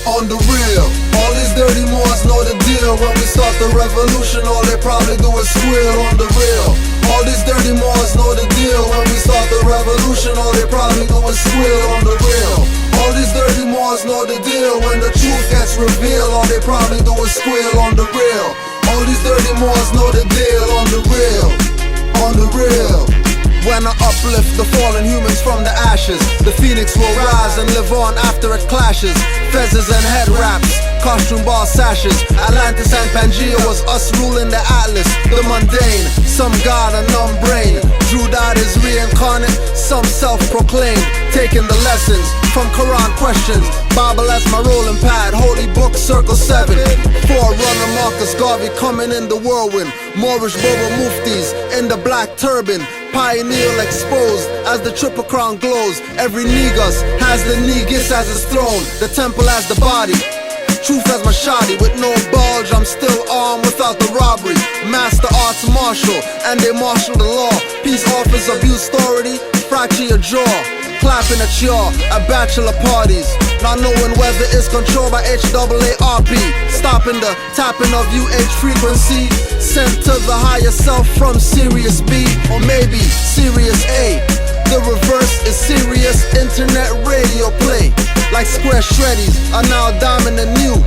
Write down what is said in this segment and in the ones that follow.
On the real, all these dirty Moors know the deal. When we start the revolution, all they probably do is squeal. On the real, all these dirty Moors know the deal. When we start the revolution, all they probably do is squeal. On the real, all these dirty Moors know the deal. When the truth gets revealed, all they probably do is squeal. On the real, all these dirty Moors know the deal. On the real, on the real. When I uplift the fallen humans from the ashes, the phoenix will rise and live on after it clashes. Fezzes and head wraps, costume ball sashes. Atlantis and Pangea was us ruling the atlas. The mundane, some god and numb brain. Drew died is reincarnate, some self-proclaimed. Taking the lessons from Quran questions. Bible as my rolling pad, holy book circle 7. Forerunner Marcus Garvey coming in the whirlwind. Moorish Boba Muftis in the black turban. Pioneer exposed as the triple crown glows. Every negus has the negus as its throne. The temple as the body, truth as my shoddy. With no bulge, I'm still armed without the robbery. Master arts martial, and they marshal the law. Peace offers abuse authority, fracture your jaw. Clapping at y'all at bachelor parties, not knowing whether it's controlled by HAARP. Stopping the tapping of UH frequency, sent to the higher self from Sirius B, or maybe Sirius A. The reverse is serious internet radio play. Like square shreddies are now diamond and new.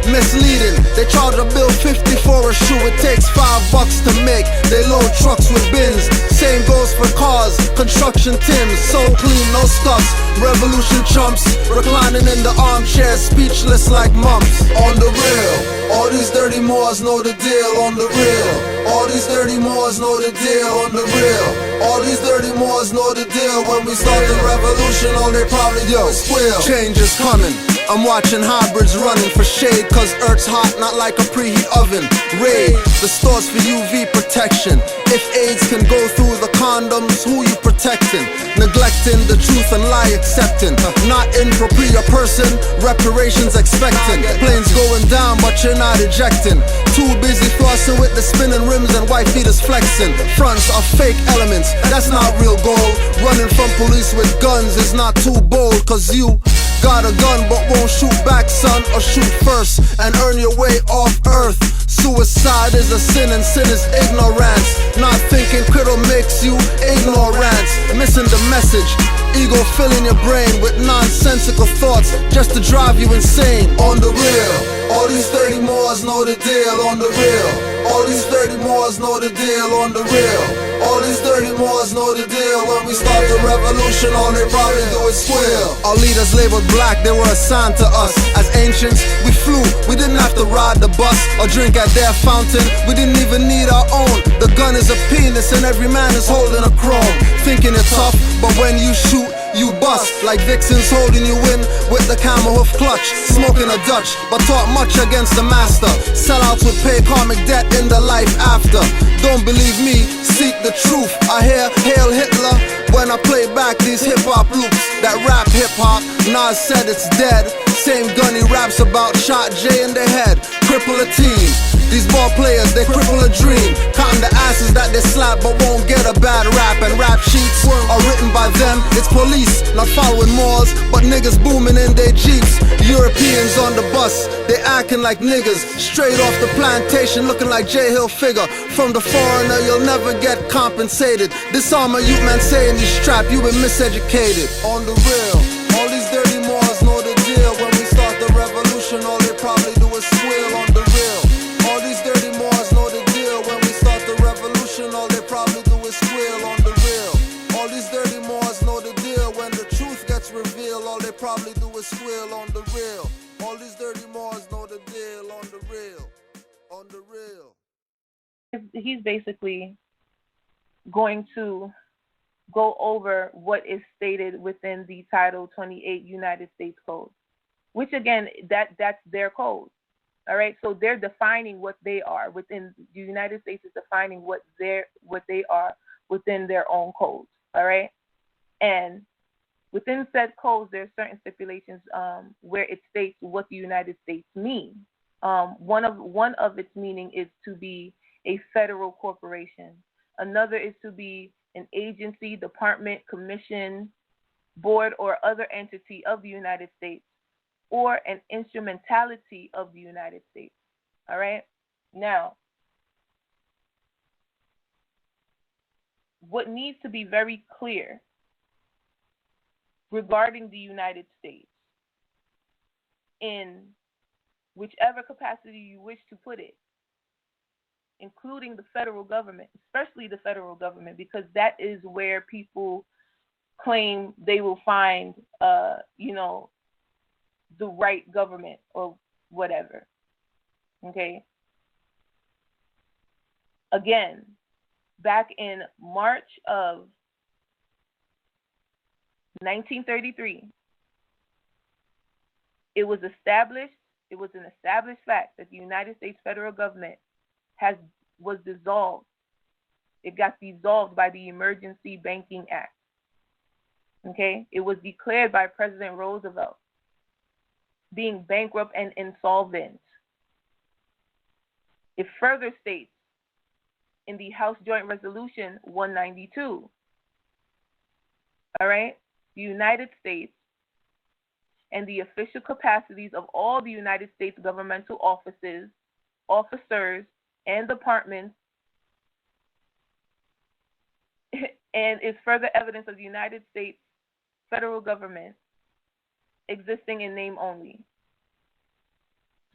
Misleading, they charge a bill 50 for a shoe. It takes $5 to make. They load trucks with bins. Same goes for cars, construction Timbs. So clean, no scuffs. Revolution chumps, reclining in the armchair, speechless like mumps. On the real, all these dirty Moors know the deal. On the real, all these dirty Moors know the deal. On the real, all these dirty Moors know the deal. When we start the revolution, all they probably do is squeal. Change is coming. I'm watching hybrids running for shade, cause Earth's hot, not like a preheat oven. Raid the stores for UV protection. If AIDS can go through the condoms, who you protecting? Neglecting the truth and lie accepting. Not in propria person, reparations expecting. Planes going down but you're not ejecting. Too busy flossing with the spinning rims and white feet is flexing. Fronts are fake elements, that's not real gold. Running from police with guns is not too bold, cause you got a gun but won't shoot back, son, or shoot first and earn your way off earth. Suicide is a sin and sin is ignorance. Not thinking criddle makes you ignorance. Missing the message, ego filling your brain with nonsensical thoughts just to drive you insane. On the real, all these dirty Moors know the deal. On the real, all these dirty Moors know the deal. On the real, all these dirty Moors know the deal. When we start the revolution, all they probably do is squeal. Our leaders labeled black, they were assigned to us. As ancients, we flew, we didn't have to ride the bus or drink at their fountain. We didn't even need our own. The gun is a penis and every man is holding a chrome. Thinking it's tough, but when you shoot, you bust. Like vixens holding you in with the camel hoof clutch. Smoking a Dutch, but taught much against the master. Sellouts would pay karmic debt in the life after. Don't believe me, seek the truth. I hear Hail Hitler when I play back these hip-hop loops. That rap hip-hop, Nas said it's dead. Same gun he raps about, shot Jay in the head. Cripple a team. These ball players, they cripple a dream. Counting the asses that they slap but won't get a bad rap. And rap sheets are written by them. It's police, not following Moors, but niggas booming in their Jeeps. Europeans on the bus, they acting like niggas. Straight off the plantation, looking like J Hill figure. From the foreigner, you'll never get compensated. Disarm a youth man saying he's strapped, you been miseducated. On the real, all these dirty Moors know the deal. When we start the revolution, all they probably do is squeal. On the real, all these dirty Moors know the deal. When we start the revolution, all they probably do is squeal. On the real, all these dirty Moors know the deal. When the truth gets revealed, all they probably do is squeal. On the real, all these dirty Moors know the deal. On the real, on the real. He's basically going to go over what is stated within the Title 28 United States Code, which again, that's their code. All right, so they're defining what they are within the United States is defining what they are within their own codes. All right, and within said codes, there are certain stipulations where it states what the United States means. One of its meaning is to be a federal corporation. Another is to be an agency, department, commission, board, or other entity of the United States or an instrumentality of the United States. All right? Now, what needs to be very clear regarding the United States, in whichever capacity you wish to put it, including the federal government, especially the federal government, because that is where people claim they will find, the right government or whatever. Okay? Again, back in March of 1933, it was an established fact that the United States federal government was dissolved. It got dissolved by the Emergency Banking Act. Okay? It was declared by President Roosevelt being bankrupt and insolvent. It further states in the House Joint Resolution 192, all right, the United States and the official capacities of all the United States governmental officers, and departments, and is further evidence of the United States federal government existing in name only.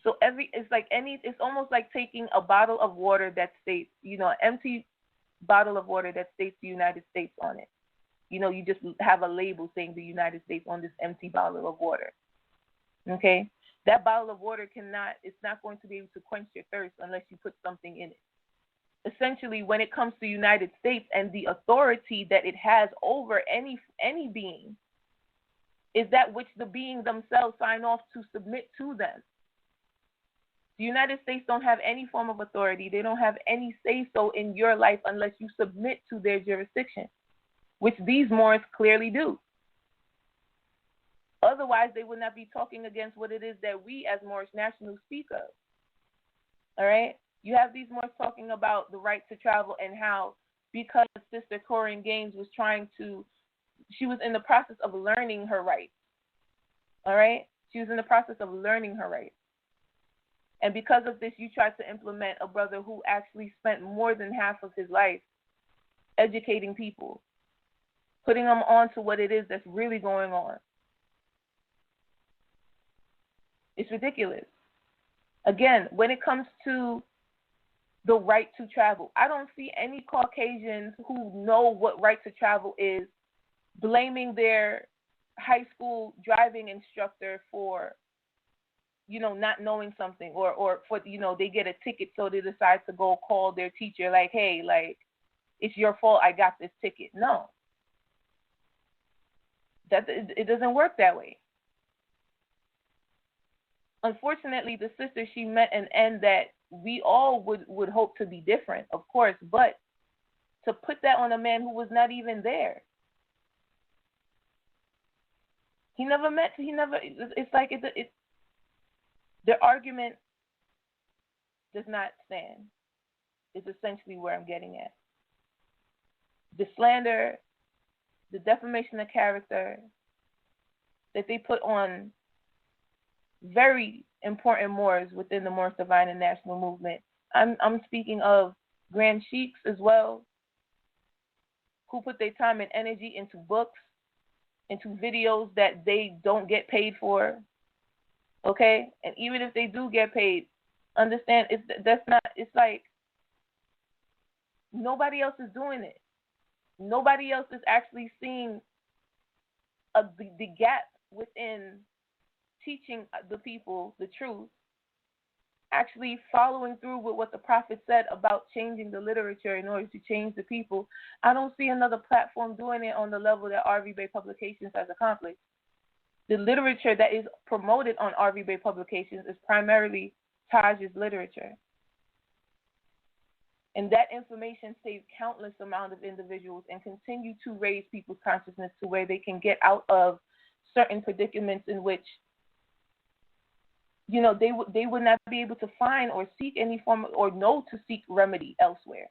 So it's almost like taking a bottle of water that states, an empty bottle of water that states the United States on it. You just have a label saying the United States on this empty bottle of water. Okay? That bottle of water it's not going to be able to quench your thirst unless you put something in it. Essentially, when it comes to the United States and the authority that it has over any being, is that which the being themselves sign off to submit to them. The United States don't have any form of authority. They don't have any say-so in your life unless you submit to their jurisdiction, which these Moors clearly do. Otherwise, they would not be talking against what it is that we as Moorish nationals speak of. All right? You have these Moors talking about the right to travel and how, because Sister Corinne Gaines she was in the process of learning her rights. All right? She was in the process of learning her rights. And because of this, you tried to implement a brother who actually spent more than half of his life educating people, putting them on to what it is that's really going on. It's ridiculous. Again, when it comes to the right to travel, I don't see any Caucasians who know what right to travel is blaming their high school driving instructor for, not knowing something, or for, they get a ticket, so they decide to go call their teacher like, hey, like, it's your fault I got this ticket. No. It doesn't work that way. Unfortunately, the sister, she met an end that we all would hope to be different, of course, but to put that on a man who was not even there. It's like their argument does not stand, is essentially where I'm getting at. The slander, the defamation of character that they put on very important Moors within the Moorish Divine and National Movement. I'm speaking of Grand Sheiks as well, who put their time and energy into books, into videos that they don't get paid for. Okay? And even if they do get paid, understand it's like nobody else is doing it. Nobody else is actually seeing the gap within teaching the people the truth, actually following through with what the Prophet said about changing the literature in order to change the people. I don't see another platform doing it on the level that RV Bay Publications has accomplished. The literature that is promoted on RV Bay Publications is primarily Taj's literature. And that information saved countless amount of individuals and continue to raise people's consciousness to where they can get out of certain predicaments in which, they would not be able to find or seek any form or know to seek remedy elsewhere.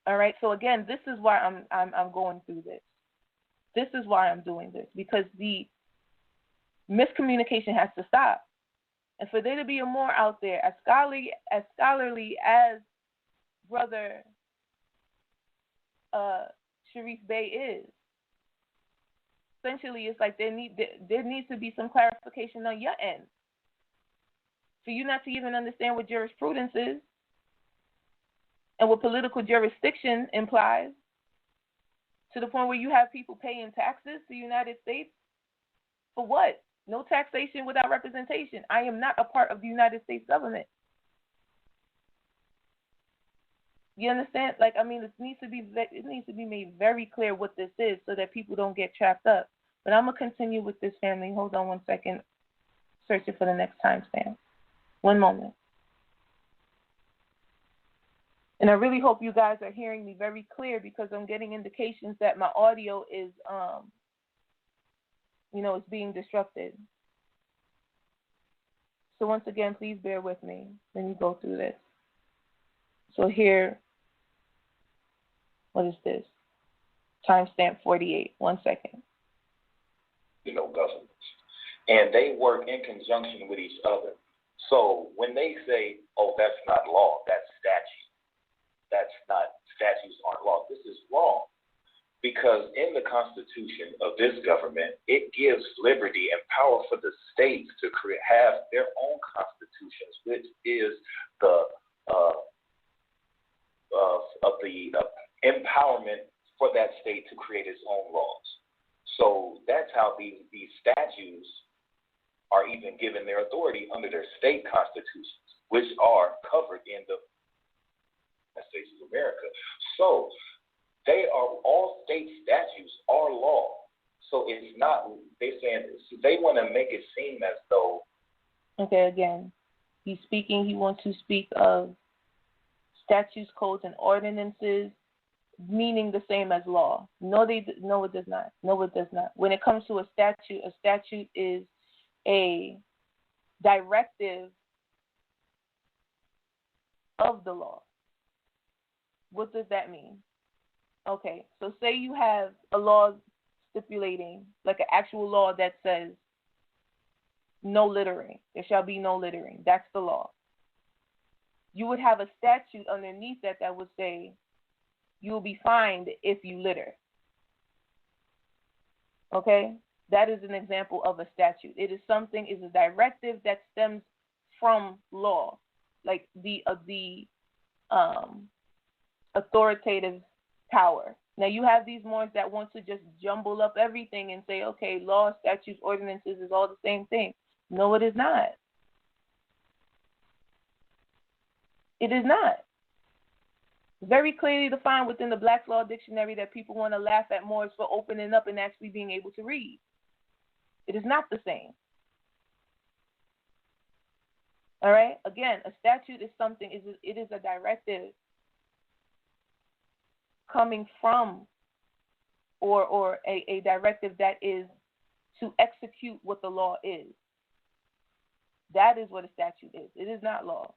All right. So again, this is why I'm going through this. This is why I'm doing this, because the miscommunication has to stop. And for there to be a Moor out there, as scholarly as Brother Sharif Bey is, essentially it's like there needs to be some clarification on your end. For you not to even understand what jurisprudence is and what political jurisdiction implies, to the point where you have people paying taxes to the United States for what? No taxation without representation. I am not a part of the United States government. You understand? Like, I mean, it needs to be made very clear what this is so that people don't get trapped up. But I'm gonna continue with this, family. Hold on one second. Searching for the next timestamp. One moment. And I really hope you guys are hearing me very clear, because I'm getting indications that my audio is it's being disrupted. So once again, please bear with me. Let me go through this. So here, what is this? Timestamp 48. 1 second. Governments. And they work in conjunction with each other. So when they say, oh, that's not law, that's statute. That's not, statutes aren't law. This is wrong. Because in the Constitution of this government, it gives liberty and power for the states to have their own constitutions, which is the empowerment for that state to create its own laws. So that's how these statutes are even given their authority under their state constitutions, which are covered in the United States of America. So they are, all state statutes are law. So it's not, they want to make it seem as though. Okay, again, he wants to speak of statutes, codes, and ordinances meaning the same as law. No, it does not. No, it does not. When it comes to a statute is a directive of the law. What does that mean? Okay, so say you have a law stipulating, like an actual law that says no littering. There shall be no littering. That's the law. You would have a statute underneath that would say you will be fined if you litter. Okay? That is an example of a statute. It is a directive that stems from law, like the authoritative power. Now you have these Moors that want to just jumble up everything and say, okay, law, statutes, ordinances is all the same thing. No, it is not. It is not. Very clearly defined within the Black's Law Dictionary that people want to laugh at Moors for opening up and actually being able to read. It is not the same. All right? Again, a statute is something, it is a directive coming from or a directive that is to execute what the law is. That is what a statute is. It is not law.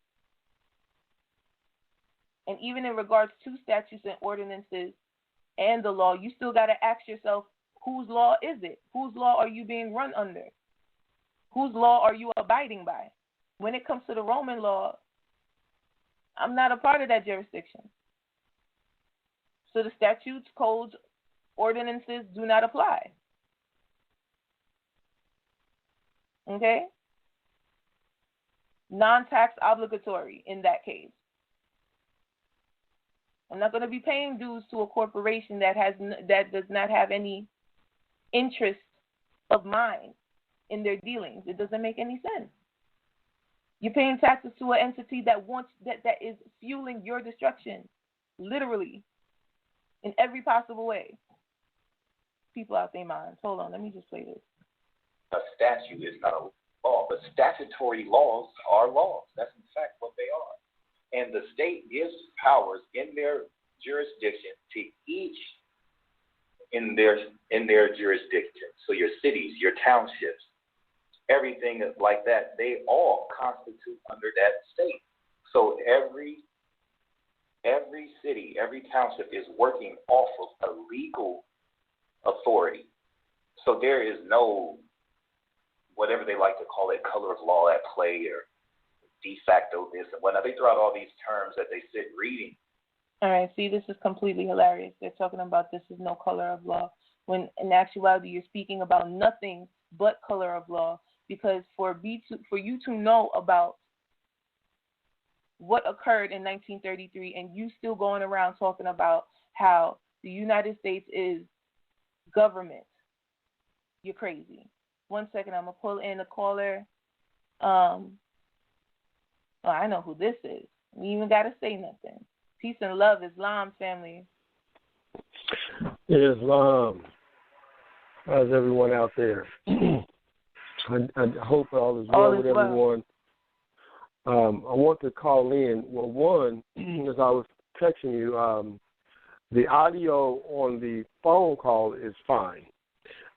And even in regards to statutes and ordinances and the law, you still got to ask yourself, whose law is it? Whose law are you being run under? Whose law are you abiding by? When it comes to the Roman law, I'm not a part of that jurisdiction. So the statutes, codes, ordinances do not apply. Okay? Non-tax obligatory in that case. I'm not going to be paying dues to a corporation that does not have any interest of mine in their dealings. It doesn't make any sense. You're paying taxes to an entity that is fueling your destruction, literally, in every possible way. People out their minds. Hold on, let me just play this. A statute is not a law, but statutory laws are laws. That's in fact what they are. And the state gives powers in their jurisdiction to each in their jurisdiction. So your cities, your townships, everything like that, they all constitute under that state. So every city, every township is working off of a legal authority. So there is no whatever they like to call it, color of law at play or de facto this and whatnot. They throw out all these terms that they sit reading. All right, see, this is completely hilarious. They're talking about this is no color of law, when in actuality you're speaking about nothing but color of law, because for you to know about what occurred in 1933 and you still going around talking about how the United States is government, you're crazy. 1 second, I'm going to pull in a caller. Oh, I know who this is. We even got to say nothing. Peace and love, Islam family. Islam. How's everyone out there? I hope all is well with everyone. I want to call in. Well, one, as I was texting you, the audio on the phone call is fine,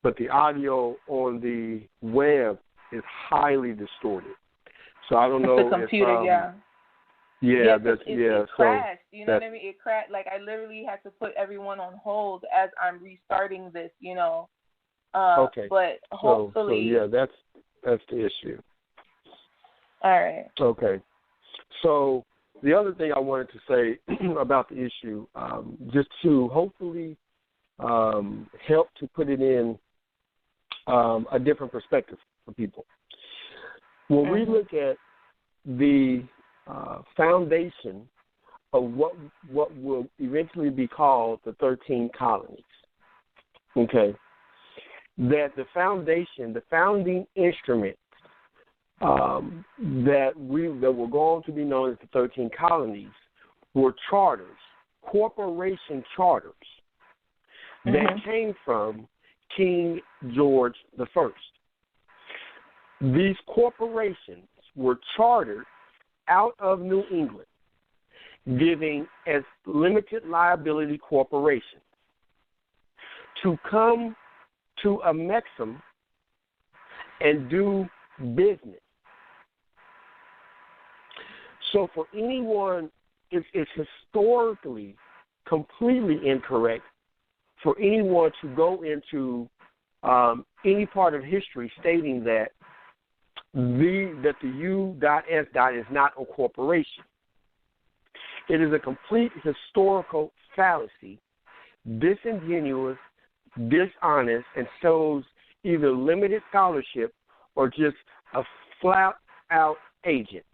but the audio on the web is highly distorted. So I don't know if the computer, it crashed. You know what I mean? It crashed. Like, I literally had to put everyone on hold as I'm restarting this. Okay. But hopefully, so that's the issue. All right. Okay. So the other thing I wanted to say about the issue, just to hopefully help to put it in a different perspective for people. When we look at the foundation of what will eventually be called the 13 colonies, okay, that the foundation, the founding instrument that were going to be known as the 13 colonies were charters, corporation charters that came from King George I. These corporations were chartered out of New England, giving as limited liability corporations to come to a Mexam and do business. So for anyone, it's historically completely incorrect for anyone to go into any part of history stating that the U.S. is not a corporation. It is a complete historical fallacy, disingenuous, dishonest, and shows either limited scholarship or just a flat-out agent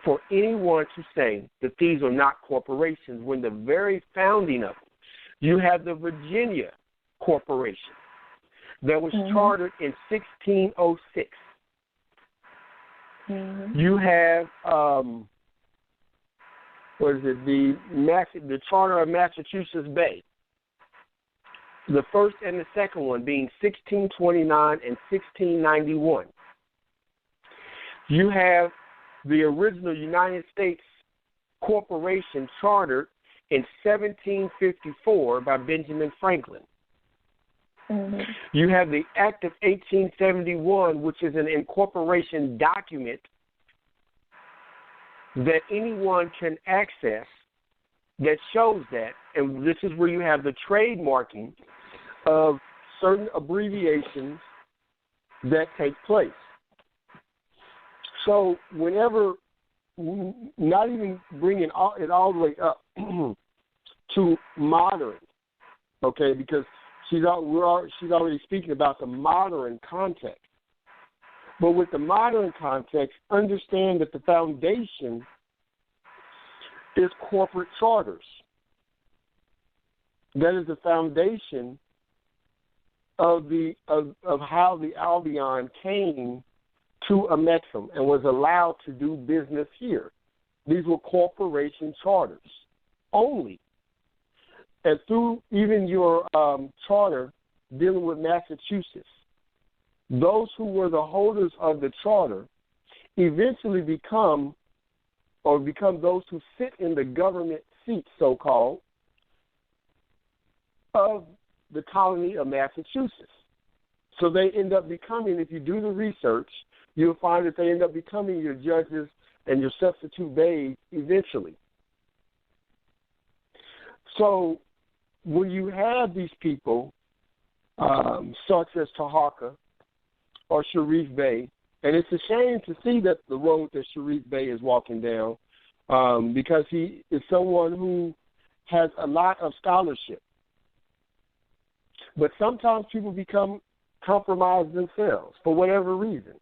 for anyone to say that these are not corporations when the very founding of them, you have the Virginia Corporation that was chartered in 1606. You have, the Charter of Massachusetts Bay. The first and the second one being 1629 and 1691. You have the original United States Corporation chartered in 1754 by Benjamin Franklin. You have the Act of 1871, which is an incorporation document that anyone can access that shows that, and this is where you have the trademarking of certain abbreviations that take place. So whenever, not even bringing it all the way up to modern, okay, because she's already speaking about the modern context. But with the modern context, understand that the foundation is corporate charters. That is the foundation of how the Albion came to a Mexam and was allowed to do business here. These were corporation charters only. And through even your charter dealing with Massachusetts, those who were the holders of the charter eventually become those who sit in the government seat, so-called, of the colony of Massachusetts. So they end up becoming, if you do the research, you'll find that they end up becoming your judges and your substitute bays eventually. So when you have these people, such as Taharka, or Sharif Bey. And it's a shame to see that the road that Sharif Bey is walking down, because he is someone who has a lot of scholarship. But sometimes people become compromised themselves for whatever reason.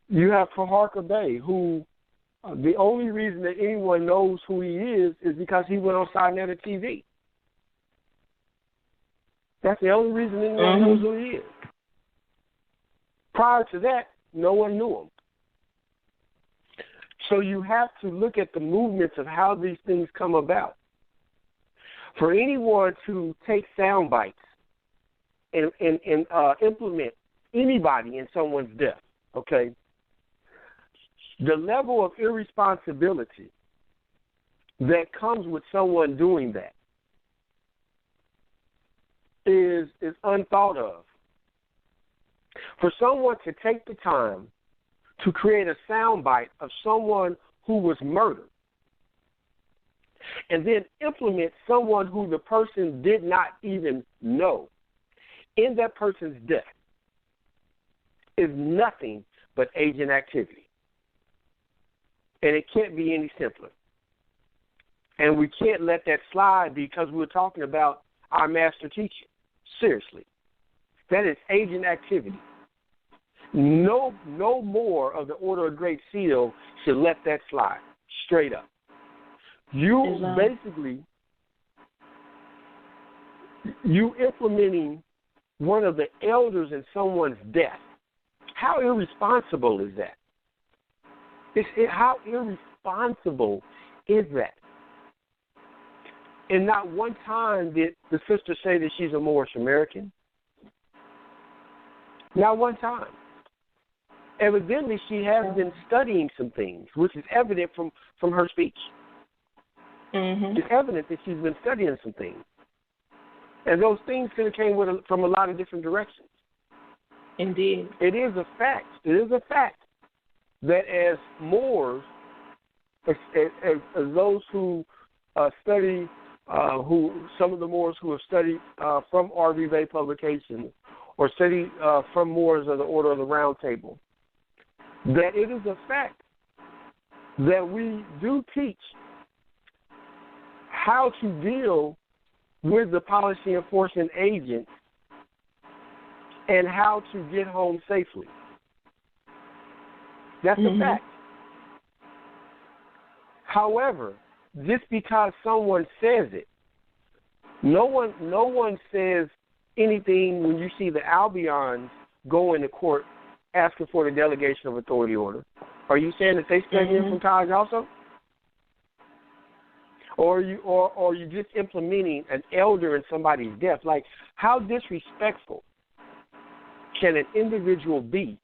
You have Faharka Bey, who the only reason that anyone knows who he is because he went on Sinetta TV. That's the only reason anyone knows who he is. Prior to that, no one knew him. So you have to look at the movements of how these things come about. For anyone to take sound bites and implement anybody in someone's death, okay, the level of irresponsibility that comes with someone doing that is unthought of. For someone to take the time to create a soundbite of someone who was murdered and then implement someone who the person did not even know in that person's death is nothing but agent activity. And it can't be any simpler. And we can't let that slide because we're talking about our master teacher. Seriously. That is agent activity. No more of the Order of Great Seal should let that slide. Straight up. You implementing one of the elders in someone's death. How irresponsible is that? How irresponsible is that? And not one time did the sister say that she's a Moorish American. Not one time. Evidently, she has been studying some things, which is evident from her speech. It's evident that she's been studying some things. And those things could have came from a lot of different directions. Indeed. It is a fact. It is a fact that as Moors, as those who study, some of the Moors who have studied from R.V. Bey publications or studied from Moors of the Order of the Round Table, that it is a fact that we do teach how to deal with the policy enforcement agent and how to get home safely. That's a fact. However, just because someone says it, no one says anything when you see the Albions go into court asking for the delegation of authority order. Are you saying that they study it from college also? Or are you just implementing an elder in somebody's death? Like, how disrespectful can an individual be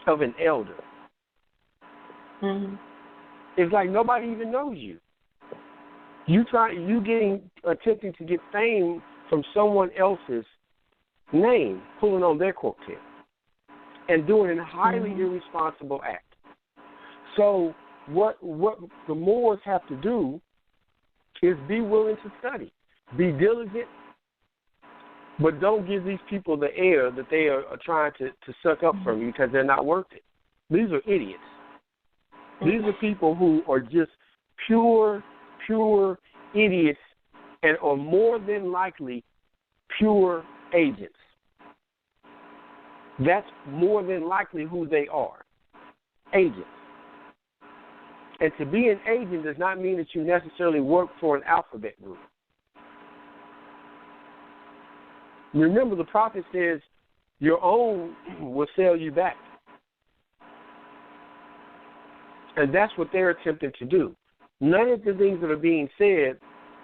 of an elder? It's like nobody even knows you. Attempting to get fame from someone else's name, pulling on their coattail, and doing a highly irresponsible act. So what the Moors have to do is be willing to study, be diligent, but don't give these people the air that they are trying to suck up from you because they're not worth it. These are idiots. These are people who are just pure idiots and are more than likely pure agents. That's more than likely who they are, agents. And to be an agent does not mean that you necessarily work for an alphabet group. Remember, the prophet says, your own will sell you back. And that's what they're attempting to do. None of the things that are being said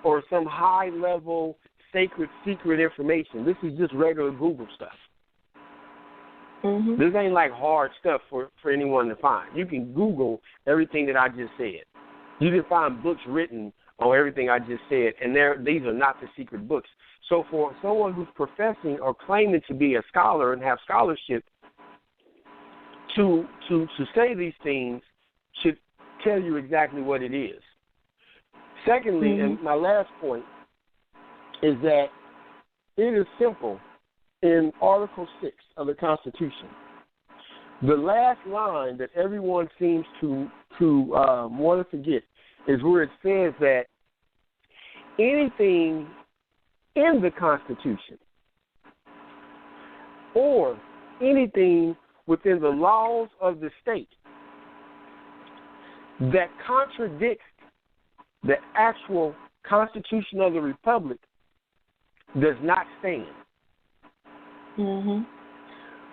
are some high-level, sacred, secret information. This is just regular Google stuff. This ain't like hard stuff for anyone to find. You can Google everything that I just said. You can find books written on everything I just said, and these are not the secret books. So for someone who's professing or claiming to be a scholar and have scholarship, to say these things should tell you exactly what it is. Secondly, and my last point, is that it is simple in Article 6 of the Constitution, the last line that everyone seems to want to forget is where it says that anything in the Constitution or anything within the laws of the state that contradicts the actual Constitution of the Republic does not stand. Mm-hmm.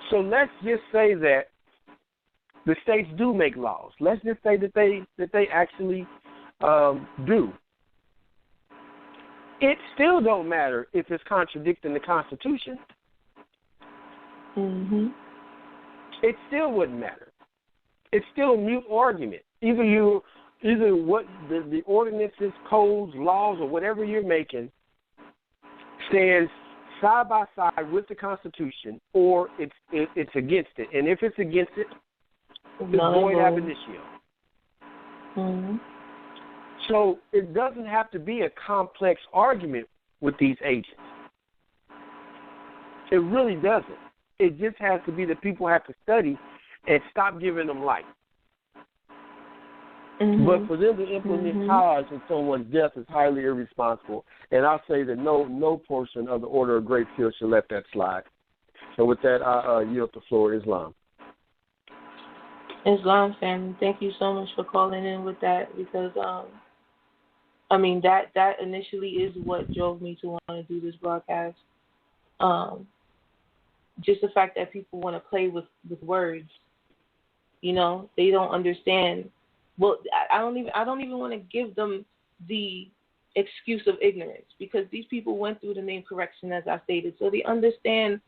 So let's just say that the states do make laws. Let's just say that they actually do. It still don't matter if it's contradicting the Constitution. Mm-hmm. It still wouldn't matter. It's still a mute argument. Either what the ordinances, codes, laws, or whatever you're making stands side by side with the Constitution, or it's against it. And if it's against it, it's void ab initio. Mm-hmm. So it doesn't have to be a complex argument with these agents. It really doesn't. It just has to be that people have to study and stop giving them light. Mm-hmm. But for them to implement cause in someone's death is highly irresponsible. And I'll say that no portion of the Order of Great Seal should let that slide. So with that, I yield the floor to Islam. Islam family, thank you so much for calling in with that, because that initially is what drove me to want to do this broadcast. Just the fact that people want to play with words, they don't understand. Well, I don't even want to give them the excuse of ignorance, because these people went through the name correction, as I stated, so they understand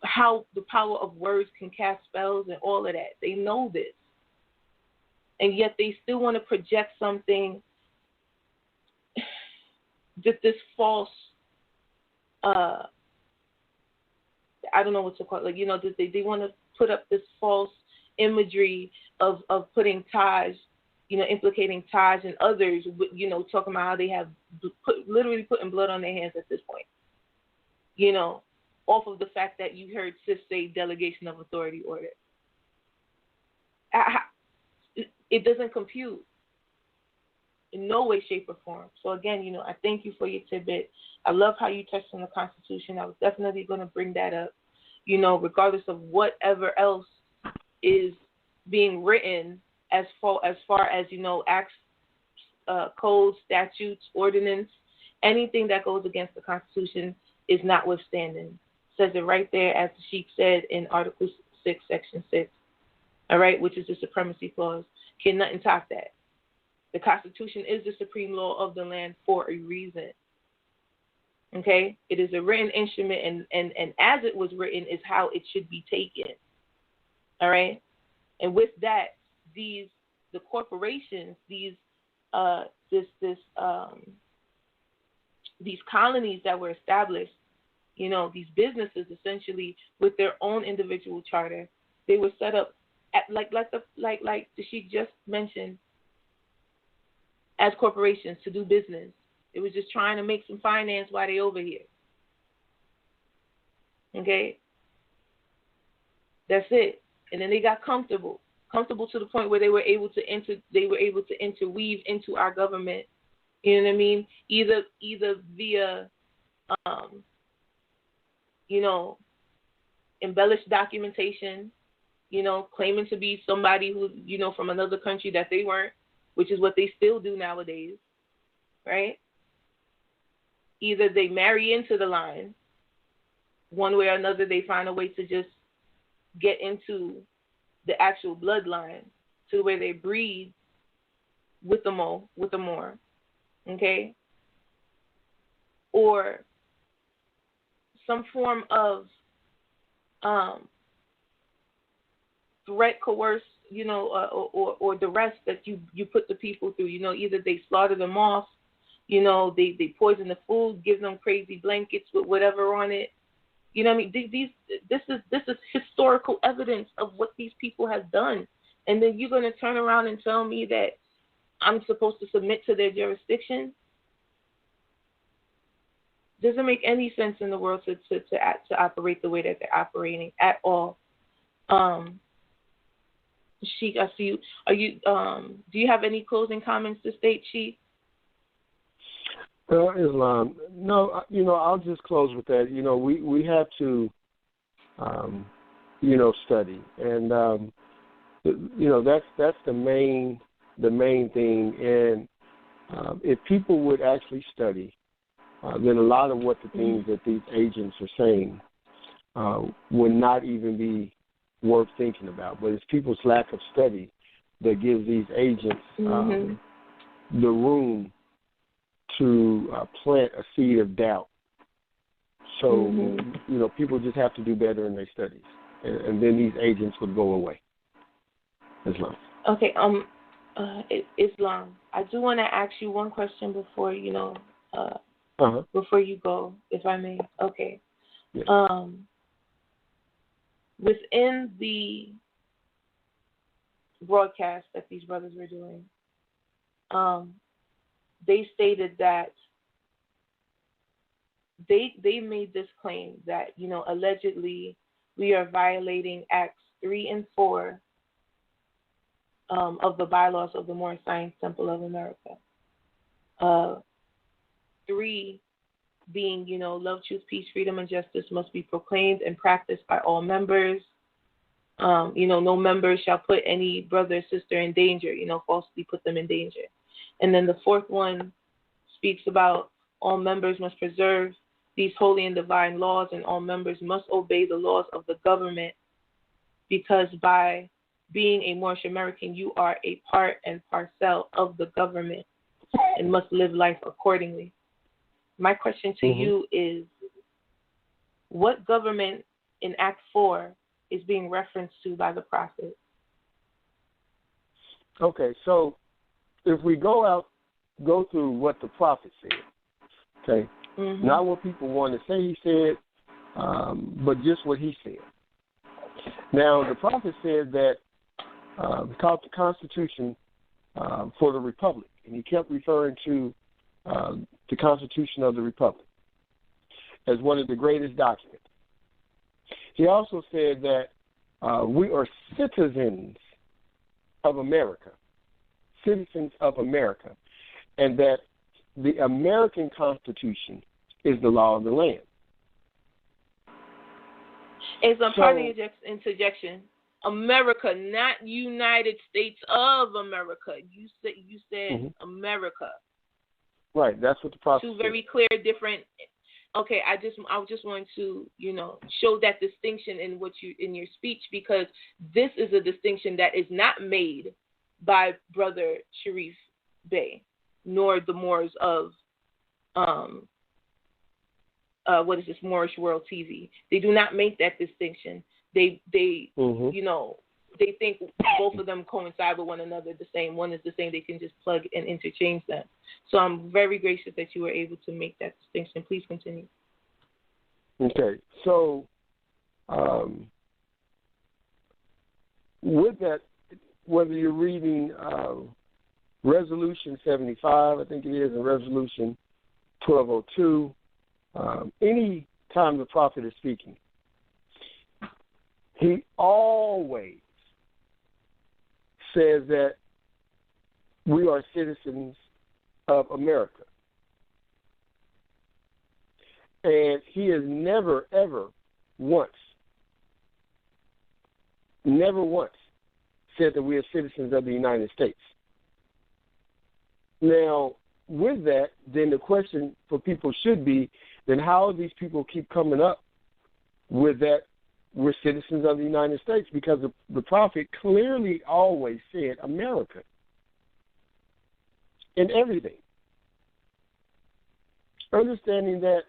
how the power of words can cast spells and all of that. They know this, and yet they still want to project something, just this false. I don't know what to call it. They want to put up this false imagery of putting Taj, implicating Taj and others, talking about how they have literally putting blood on their hands at this point, off of the fact that you heard Sis say delegation of authority order. It doesn't compute in no way, shape, or form. So again, I thank you for your tidbit. I love how you touched on the Constitution. I was definitely going to bring that up, regardless of whatever else is being written as far as acts, codes, statutes, ordinance, anything that goes against the Constitution is notwithstanding. Says it right there, as the Sheikh said in Article 6, Section 6, all right, which is the Supremacy Clause. Can nothing top that. The Constitution is the supreme law of the land for a reason. Okay? It is a written instrument, and as it was written is how it should be taken. All right? And with that, the corporations, these colonies that were established, these businesses essentially with their own individual charter, they were set up like the Sheikh just mentioned, as corporations to do business. It was just trying to make some finance while they over here. Okay? That's it. And then they got comfortable to the point where they were able to interweave into our government. You know what I mean? Either via embellished documentation, claiming to be somebody who, from another country that they weren't, which is what they still do nowadays, right? Either they marry into the line, one way or another, they find a way to just get into the actual bloodline to where they breed with the Moor, okay? Or some form of threat, coerce, or duress that you put the people through. Either they slaughter them off, they poison the food, give them crazy blankets with whatever on it. This is historical evidence of what these people have done. And then you're going to turn around and tell me that I'm supposed to submit to their jurisdiction? doesn't make any sense in the world to operate the way that they're operating at all. Sheik, I see you. Do you have any closing comments to state, Sheik? Islam. No, I'll just close with that. We have to, study, and that's the main thing. And if people would actually study, then a lot of what the things that these agents are saying would not even be worth thinking about. But it's people's lack of study that gives these agents the room to plant a seed of doubt. So, people just have to do better in their studies, and then these agents would go away. Islam. Okay. Islam. I do want to ask you one question before before you go, if I may. Okay. Yes. Within the broadcast that these brothers were doing, they stated that they made this claim that, allegedly we are violating Acts 3 and 4 of the bylaws of the Moorish Science Temple of America. 3 being, love, truth, peace, freedom, and justice must be proclaimed and practiced by all members. No member shall put any brother or sister in danger, falsely put them in danger. And then the 4th one speaks about all members must preserve these holy and divine laws, and all members must obey the laws of the government, because by being a Moorish American, you are a part and parcel of the government and must live life accordingly. My question to you is, what government in Act 4 is being referenced to by the Prophet? Okay, so if we go through what the Prophet said, okay, not what people want to say he said, but just what he said. Now, the Prophet said that it's called the Constitution for the Republic, and he kept referring to the Constitution of the Republic as one of the greatest documents. He also said that we are citizens of America, and that the American Constitution is the law of the land. It's a part of interjection. America, not United States of America. You said America. Right, that's what the Prophet Two very clear, different. Okay, I just want to, show that distinction in your speech, because this is a distinction that is not made by Brother Sharif Bey, nor the Moors of Moorish World TV. They do not make that distinction. They they think both of them coincide with one another the same. One is the same. They can just plug and interchange them. So I'm very gracious that you were able to make that distinction. Please continue. Okay. So with that, whether you're reading Resolution 75, I think it is, and Resolution 1202, any time the Prophet is speaking, he always says that we are citizens of America. And he has never, ever once said that we are citizens of the United States. Now, with that, then the question for people should be, then how do these people keep coming up with that we're citizens of the United States? Because the Prophet clearly always said America in everything. Understanding that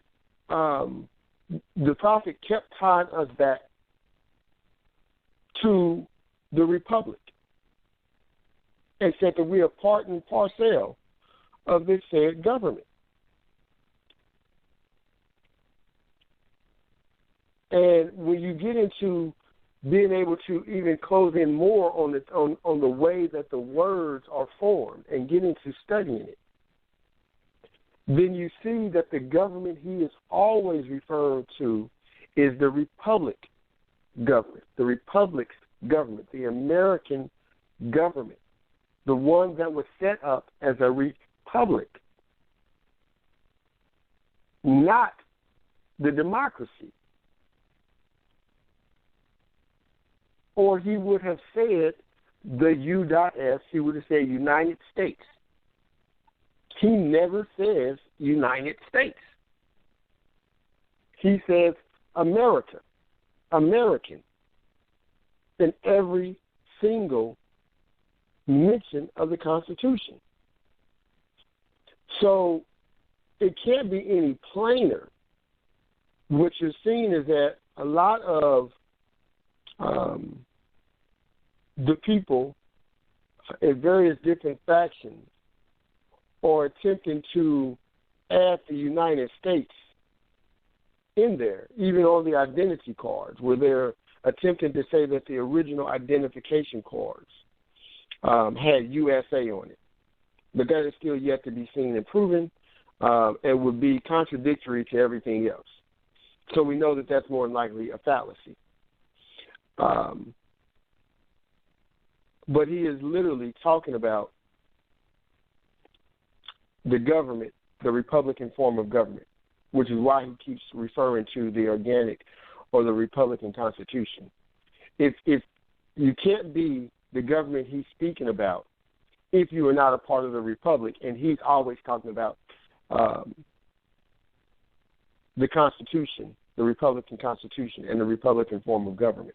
the Prophet kept tying us back to the Republic and said that we are part and parcel of this said government. And when you get into being able to even close in more on the way that the words are formed and get into studying it, then you see that the government he is always referring to is the republic government, the republic's government, the American government, the one that was set up as a republic, not the democracy. Or he would have said the U.S., he would have said United States. He never says United States. He says America, American, in every single mention of the Constitution. So it can't be any plainer. What you're seeing is that a lot of the people in various different factions are attempting to add the United States in there, even on the identity cards, where they're attempting to say that the original identification cards had USA on it. But that is still yet to be seen and proven, and would be contradictory to everything else. So we know that that's more than likely a fallacy. But he is literally talking about the government, the Republican form of government, which is why he keeps referring to the organic or the Republican Constitution. If you can't be the government he's speaking about if you are not a part of the Republic, and he's always talking about the Constitution, the Republican Constitution, and the Republican form of government.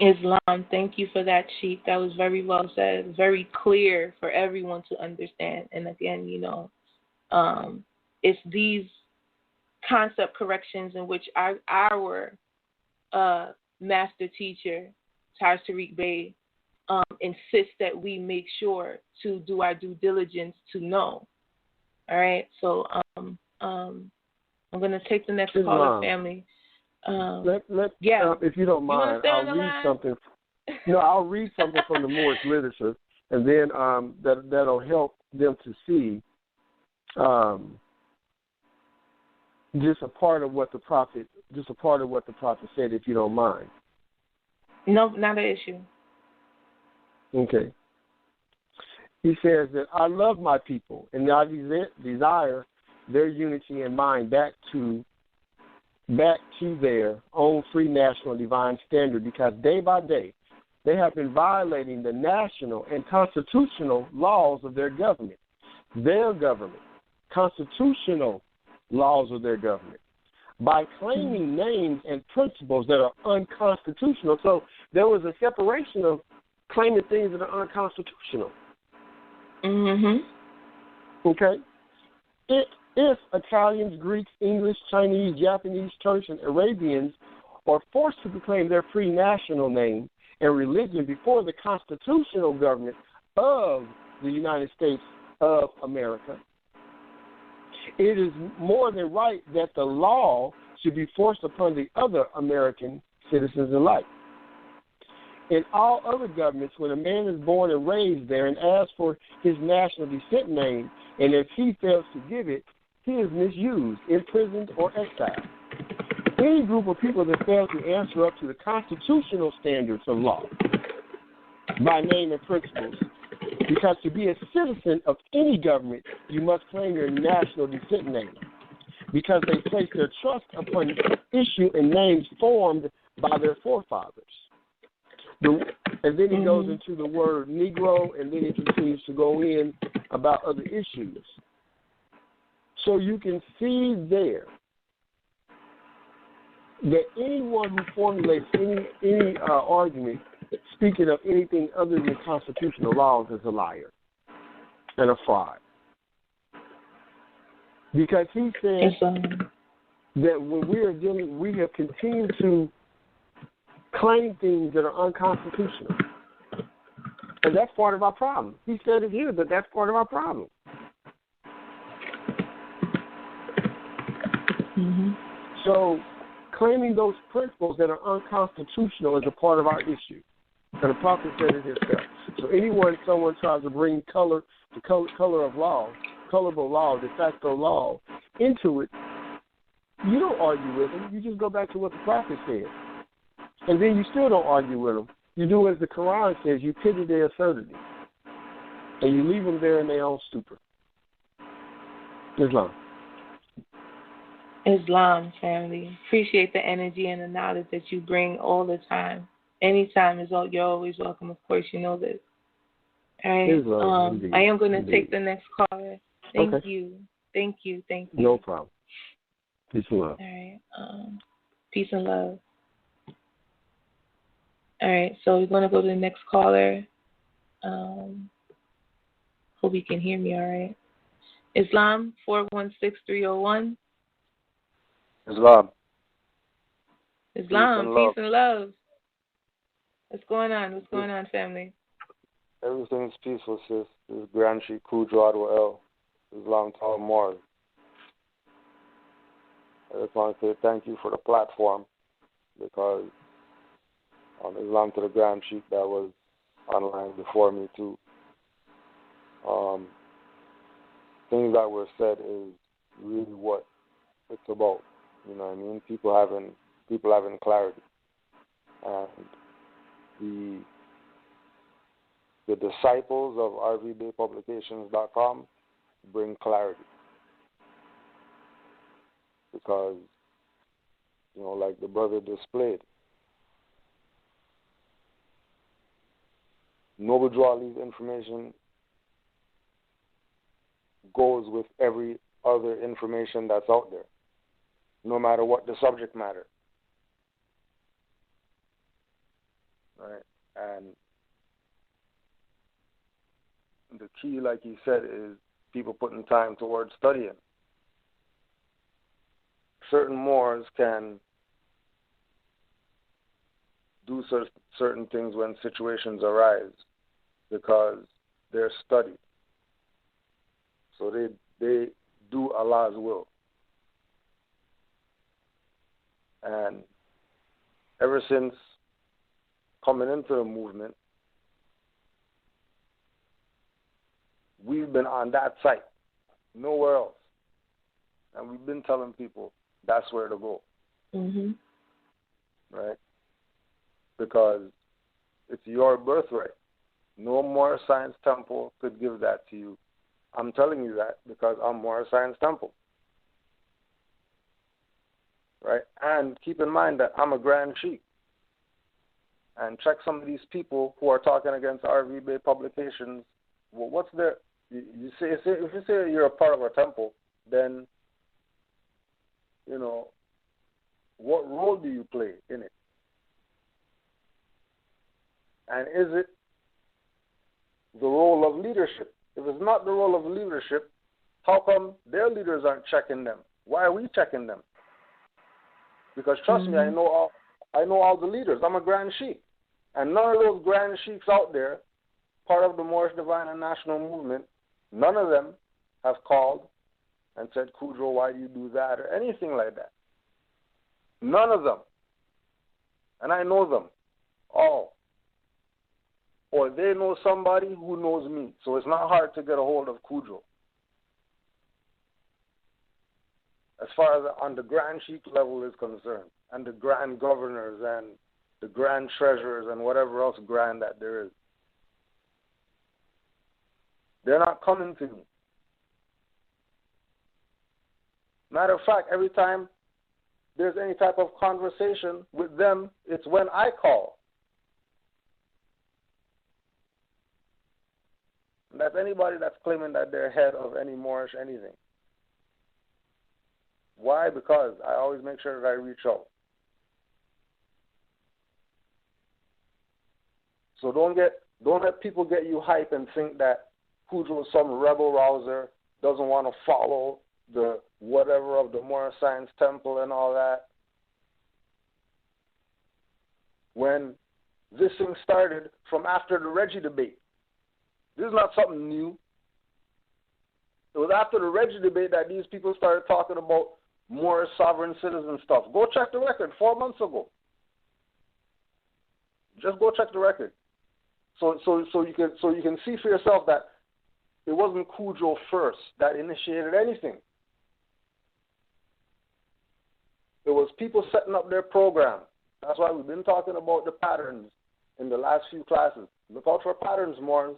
Islam, thank you for that, Chief. That was very well said, very clear for everyone to understand. And again, it's these concept corrections in which our master teacher, Tariq Bey, insists that we make sure to do our due diligence to know. All right, so I'm going to take the next caller, family. If you don't mind, I'll read something. No, I'll read something from the Moorish literature, and then that'll help them to see just a part of what the prophet said, if you don't mind. No, not an issue. Okay. He says that I love my people, and I desire their unity and mind back to their own free national divine standard, because day by day they have been violating the national and constitutional laws of their government, constitutional laws of their government, by claiming names and principles that are unconstitutional. So there was a separation of claiming things that are unconstitutional. Mm-hmm. Okay? If Italians, Greeks, English, Chinese, Japanese, Turks, and Arabians are forced to proclaim their free national name and religion before the constitutional government of the United States of America, it is more than right that the law should be forced upon the other American citizens alike. In all other governments, when a man is born and raised there and asks for his national descent name, and if he fails to give it, he is misused, imprisoned, or exiled. Any group of people that fail to answer up to the constitutional standards of law by name and principles, because to be a citizen of any government, you must claim your national descent name, because they place their trust upon issue and names formed by their forefathers. And then he goes into the word Negro, and then he continues to go in about other issues. So you can see there that anyone who formulates any argument speaking of anything other than constitutional laws is a liar and a fraud. Because he says that when we have continued to claim things that are unconstitutional. And that's part of our problem. He said it here, but that's part of our problem. Mm-hmm. So claiming those principles that are unconstitutional is a part of our issue. And the prophet said it himself. So someone tries to bring colorable law, de facto law into it, you don't argue with them. You just go back to what the prophet said. And then you still don't argue with them. You do as the Quran says. You pity their absurdity. And you leave them there in their own stupor. Islam, family. Appreciate the energy and the knowledge that you bring all the time. Anytime you're always welcome. Of course, you know this. All right. Islam, I am going to take the next caller. Thank you. No problem. Peace and love. All right. Peace and love. All right. So we're going to go to the next caller. Hope you can hear me all right. Islam, 416-301. Islam, peace and love. What's going on, family? Everything's peaceful, sis. This is Grand Sheikh Kudra Adwa El, Canaanland Moors. I just want to say thank you for the platform, because on Islam to the Grand Sheikh that was online before me too. Things that were said is really what it's about. You know what I mean? People having clarity, and the disciples of rvbaypublications.com bring clarity, because like the brother displayed, Noble Drawley's information goes with every other information that's out there, no matter what the subject matter. Right? And the key, like you said, is people putting time towards studying. Certain Moors can do certain things when situations arise because they're studied. So they do Allah's will. And ever since coming into the movement, we've been on that site, nowhere else. And we've been telling people that's where to go. Mm-hmm. Right? Because it's your birthright. No Moorish Science Temple could give that to you. I'm telling you that because I'm Moorish Science Temple. Right? And keep in mind that I'm a Grand Sheikh. And check some of these people who are talking against RV Bay publications. Well, what's their... You say, if you say you're a part of a temple, then, what role do you play in it? And is it the role of leadership? If it's not the role of leadership, how come their leaders aren't checking them? Why are we checking them? Because trust me, I know all the leaders. I'm a Grand Sheikh. And none of those Grand Sheiks out there, part of the Moorish Divine and National Movement, none of them have called and said, Kudro, why do you do that? Or anything like that. None of them. And I know them all. Or they know somebody who knows me. So it's not hard to get a hold of Kudro. As far as on the Grand Sheikh level is concerned, and the Grand Governors and the Grand Treasurers and whatever else grand that there is. They're not coming to me. Matter of fact, every time there's any type of conversation with them, it's when I call. And that's anybody that's claiming that they're head of any Moorish anything. Why? Because I always make sure that I reach out. So don't let people get you hype and think that Kudro is some rebel rouser, doesn't want to follow the whatever of the Moorish Science Temple and all that. When this thing started from after the Reggie debate. This is not something new. It was after the Reggie debate that these people started talking about Moorish sovereign citizen stuff. Go check the record 4 months ago. Just go check the record. So you can see for yourself that it wasn't Cujo first that initiated anything. It was people setting up their program. That's why we've been talking about the patterns in the last few classes. Look out for patterns, Moors.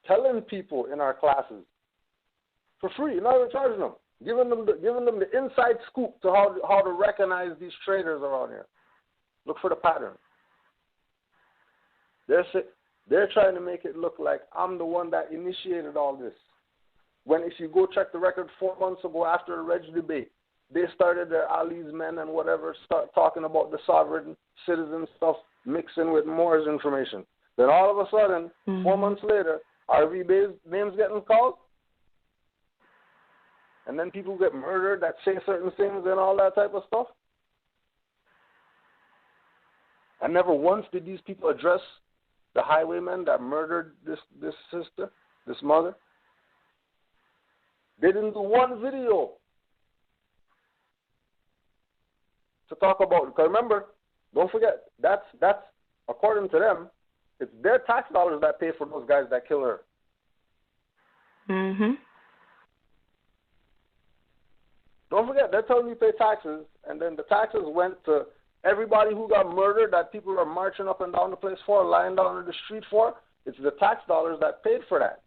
Telling people in our classes for free, not even charging them, giving them the inside scoop to how to recognize these traders around here. Look for the pattern. They're trying to make it look like I'm the one that initiated all this. When if you go check the record 4 months ago after the Reg debate, they started their Ali's men and whatever start talking about the sovereign citizen stuff mixing with Moors information. Then all of a sudden, 4 months later, RV Bay's name's getting called. And then people get murdered that say certain things and all that type of stuff. And never once did these people address the highwaymen that murdered this sister, this mother. They didn't do one video to talk about it. Because remember, don't forget, that's according to them, it's their tax dollars that pay for those guys that kill her. Don't forget, they're telling you pay taxes, and then the taxes went to everybody who got murdered that people are marching up and down the place for, lying down in the street for. It's the tax dollars that paid for that.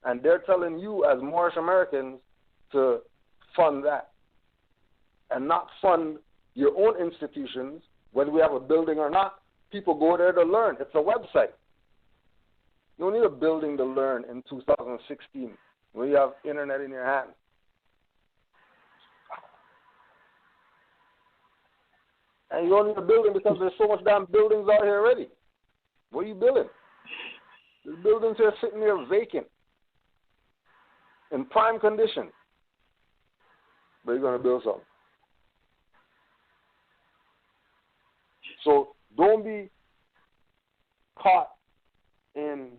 And they're telling you as Moorish Americans to fund that and not fund your own institutions, whether we have a building or not. People go there to learn. It's a website. You don't need a building to learn in 2016 when you have internet in your hand. And you don't need a building because there's so much damn buildings out here already. What are you building? There's buildings here sitting there vacant, in prime condition. But you're going to build something. So don't be caught in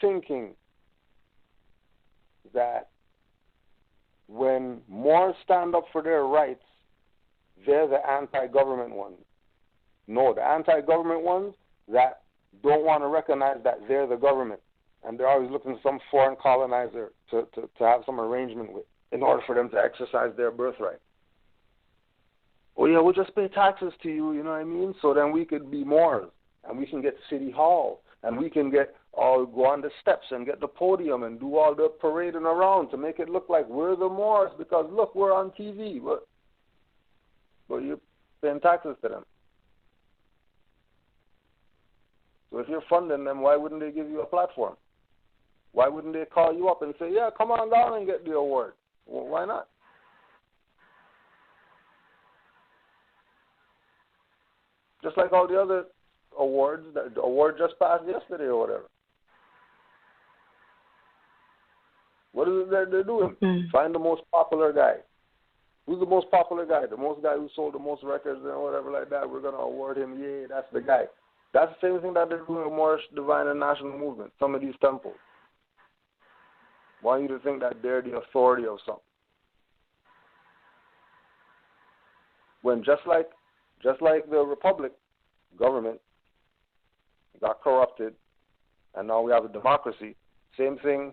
thinking that when Moors stand up for their rights, they're the anti-government ones. No, the anti-government ones that don't want to recognize that they're the government. And they're always looking for some foreign colonizer to have some arrangement with in order for them to exercise their birthright. Oh, yeah, we'll just pay taxes to you, you know what I mean? So then we could be Moors, and we can get City Hall, and we can go on the steps and get the podium and do all the parading around to make it look like we're the Moors because, look, we're on TV. But you're paying taxes to them. So if you're funding them, why wouldn't they give you a platform? Why wouldn't they call you up and say, yeah, come on down and get the award? Well, why not? Just like all the other awards, the award just passed yesterday or whatever. What is it that they're doing? Find the most popular guy. Who's the most popular guy? The most guy who sold the most records and whatever like that. We're going to award him. Yay, that's the guy. That's the same thing that they're doing with Moorish Divine and National Movement, some of these temples. Want you to think that they're the authority of something. When just like the Republic government got corrupted, and now we have a democracy, same thing,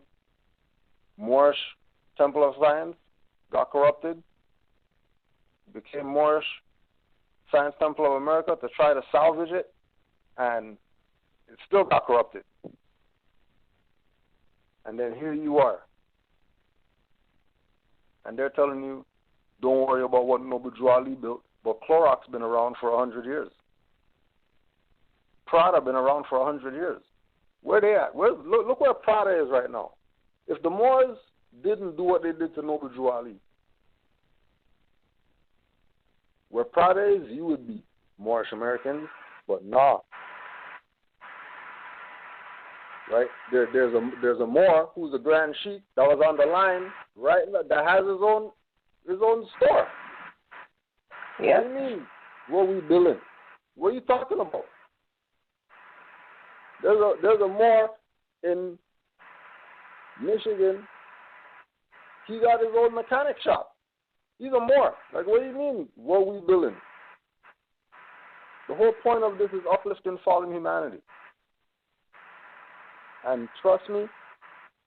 Moorish Temple of Science got corrupted, became Moorish Science Temple of America to try to salvage it, and it still got corrupted. And then here you are. And they're telling you, don't worry about what Noble Drew Ali built, but Clorox been around for 100 years. Prada been around for 100 years. Where they at? Look where Prada is right now. If the Moors didn't do what they did to Noble Drew Ali, where Prada is, you would be Moorish Americans, but nah. Right? There's a Moor who's a Grand Sheik that was on the line, right? That has his own store. Yeah. What do you mean? What are we building? What are you talking about? There's a Moor in Michigan. He got his own mechanic shop. He's a Moor. Like, what do you mean, were we building? The whole point of this is uplifting fallen humanity. And trust me,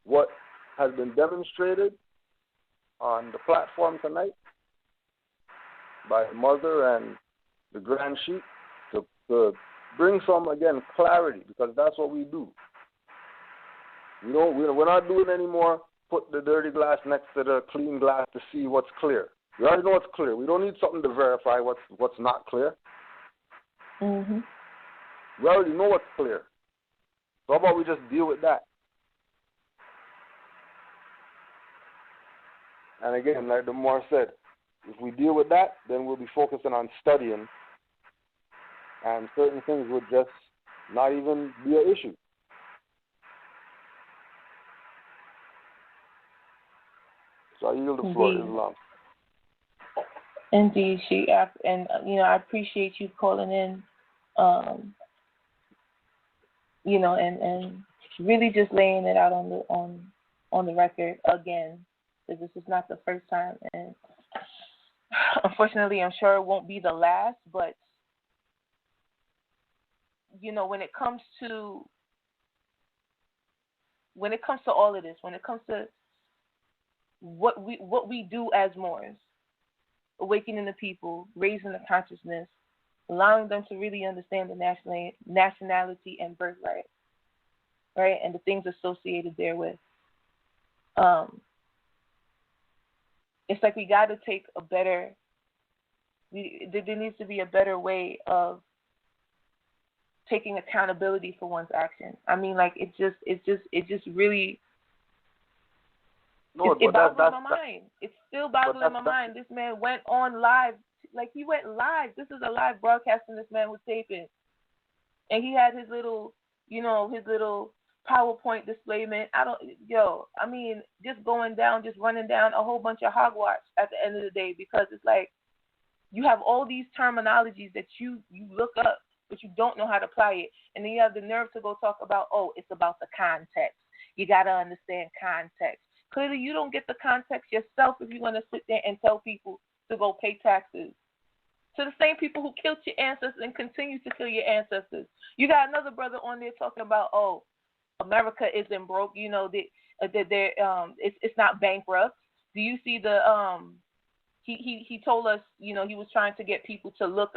what has been demonstrated on the platform tonight by the mother and the grand sheik to bring some, again, clarity, because that's what we do. We're not doing anymore put the dirty glass next to the clean glass to see what's clear. We already know what's clear. We don't need something to verify what's not clear. Mm-hmm. We already know what's clear. So how about we just deal with that? And again, like the Moor said, if we deal with that, then we'll be focusing on studying, and certain things would just not even be an issue. So I yield the floor, Islam. Indeed, Sheikh, and I appreciate you calling in, and really just laying it out on the record again, because this is not the first time, and unfortunately, I'm sure it won't be the last. But when it comes to all of this, when it comes to what we do as Moors, awakening the people, raising the consciousness, allowing them to really understand the nationality and birthright, right, and the things associated therewith. It's like we got to take there needs to be a better way of taking accountability for one's actions. I mean, like it just really. No, it boggles my mind. It's still boggling my mind. This man went on live. Like, he went live. This is a live broadcasting this man was taping. And he had his little PowerPoint displayment. Just running down a whole bunch of hogwash at the end of the day, because it's like you have all these terminologies that you look up, but you don't know how to apply it. And then you have the nerve to go talk about, it's about the context. You got to understand context. Clearly, you don't get the context yourself if you're going to sit there and tell people to go pay taxes to the same people who killed your ancestors and continue to kill your ancestors. You got another brother on there talking about, America isn't broke. It's not bankrupt. Do you see the he told us, he was trying to get people to look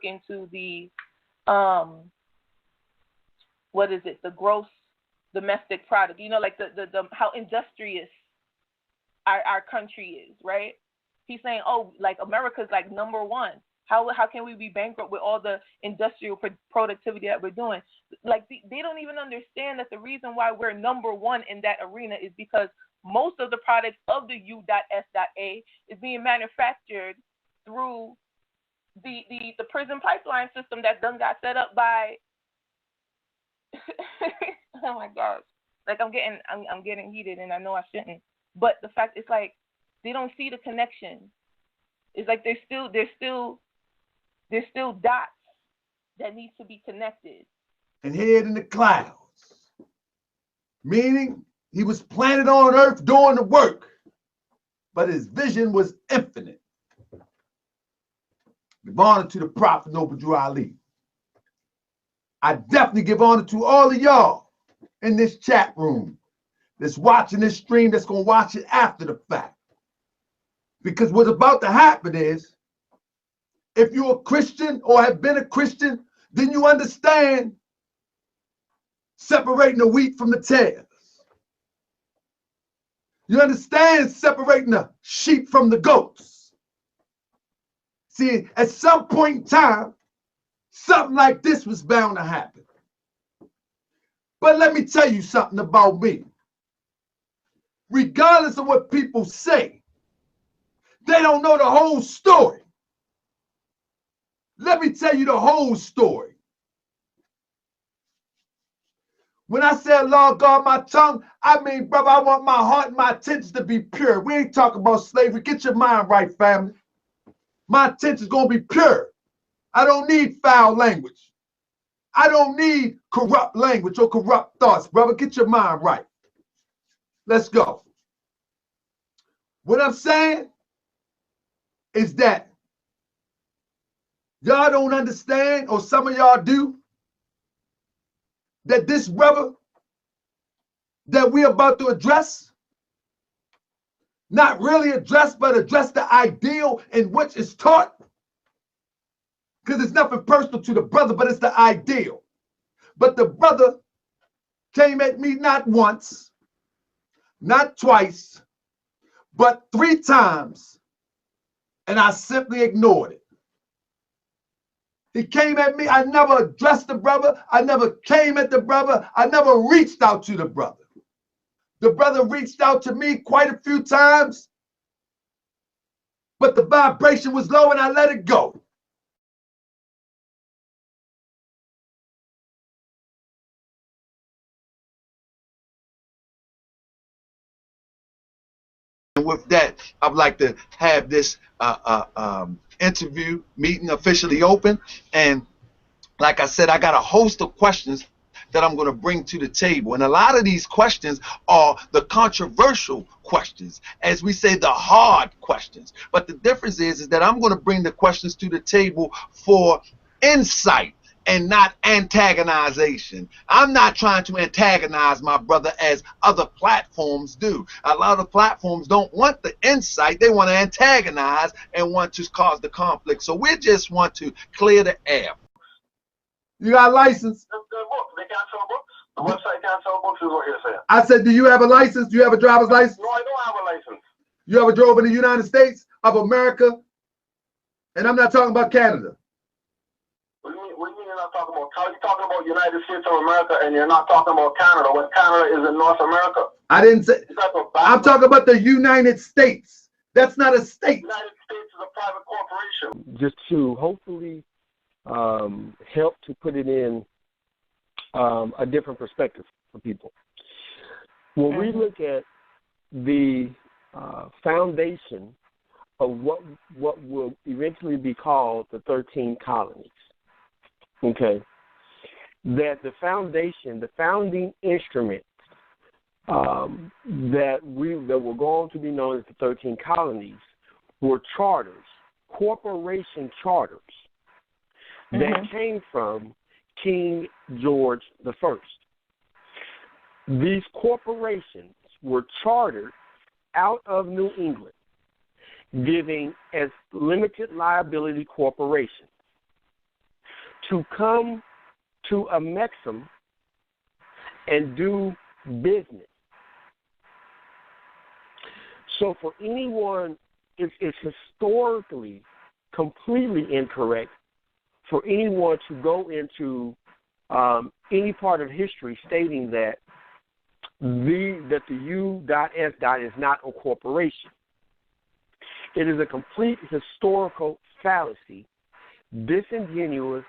into the the gross domestic product, like the how industrious our country is, right? He's saying, like America's like number one. How can we be bankrupt with all the industrial productivity that we're doing? Like they don't even understand that the reason why we're number one in that arena is because most of the products of the U.S.A. is being manufactured through the prison pipeline system that done got set up by. Oh my gosh! Like I'm getting heated, and I know I shouldn't. But the fact it's like they don't see the connection. It's like there's still dots that need to be connected. And head in the clouds, meaning he was planted on earth doing the work, but his vision was infinite. Give honor to the Prophet Noble Drew Ali. I definitely give honor to all of y'all in this chat room that's watching this stream, that's going to watch it after the fact. Because what's about to happen is, if you're a Christian or have been a Christian, then you understand separating the wheat from the tares. You understand separating the sheep from the goats. See, at some point in time, something like this was bound to happen. But let me tell you something about me. Regardless of what people say, they don't know the whole story. Let me tell you the whole story. When I say, Lord God, my tongue, I mean, brother, I want my heart and my intentions to be pure. We ain't talking about slavery. Get your mind right, family. My intention's going to be pure. I don't need foul language. I don't need corrupt language or corrupt thoughts, brother. Get your mind right. Let's go. What I'm saying, is that y'all don't understand, or some of y'all do, that this brother that we're about to address, not really address, but address the ideal in which it's taught, because it's nothing personal to the brother, but it's the ideal. But the brother came at me not once, not twice, but 3 times, and I simply ignored it. He came at me. I never addressed the brother. I never came at the brother. I never reached out to the brother. The brother reached out to me quite a few times, but the vibration was low and I let it go. And with that, I'd like to have this interview meeting officially open. And like I said, I got a host of questions that I'm going to bring to the table. And a lot of these questions are the controversial questions, as we say, the hard questions. But the difference is that I'm going to bring the questions to the table for insight and not antagonization. I'm not trying to antagonize my brother as other platforms do. A lot of platforms don't want the insight. They want to antagonize and want to cause the conflict. So we just want to clear the air. You got a license? The book. They can't sell books. The website can't sell books is what you're saying. I said, do you have a license? Do you have a driver's license? No, I don't have a license. You ever drove in the United States of America? And I'm not talking about Canada. What do you mean you're not talking about? How are you talking about United States of America and you're not talking about Canada when Canada is in North America? I didn't say. I'm talking about the United States. That's not a state. The United States is a private corporation. Just to hopefully help to put it in a different perspective for people. When we look at the foundation of what will eventually be called the 13 colonies, okay, that the foundation, the founding instrument that were going to be known as the 13 colonies were charters, corporation charters that came from King George I. These corporations were chartered out of New England, giving as limited liability corporations to come to a Mexim and do business. So for anyone, it's historically completely incorrect for anyone to go into any part of history stating that the U.S. is not a corporation. It is a complete historical fallacy, disingenuous,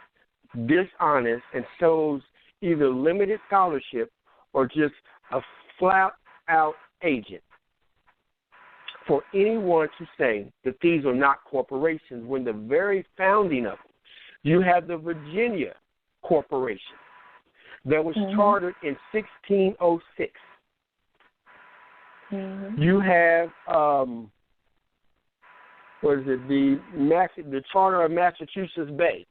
dishonest, and shows either limited scholarship or just a flat-out agent for anyone to say that these are not corporations when the very founding of them, you have the Virginia Corporation that was chartered in 1606. You have the Charter of Massachusetts Bay,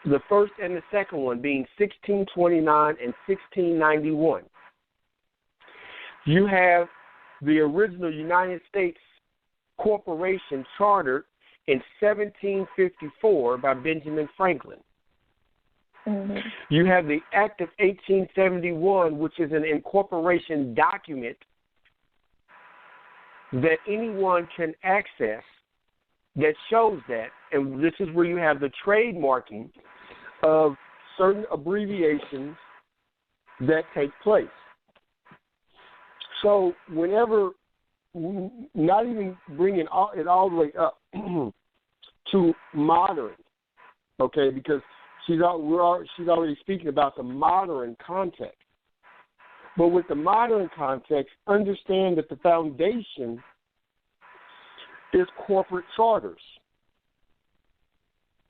the first and the second one being 1629 and 1691. You have the original United States Corporation chartered in 1754 by Benjamin Franklin. You have the Act of 1871, which is an incorporation document that anyone can access that shows that, and this is where you have the trademarking of certain abbreviations that take place. So whenever, not even bringing it all the way up to modern, okay, because she's already speaking about the modern context. But with the modern context, understand that the foundation is corporate charters.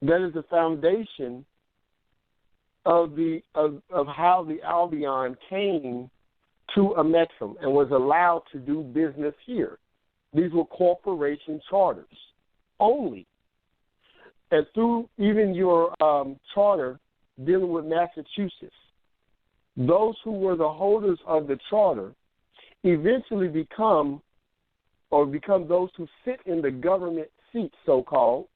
That is the foundation of how the Albion came to a Mexim and was allowed to do business here. These were corporation charters only. And through even your charter dealing with Massachusetts, those who were the holders of the charter eventually become those who sit in the government seat, so-called,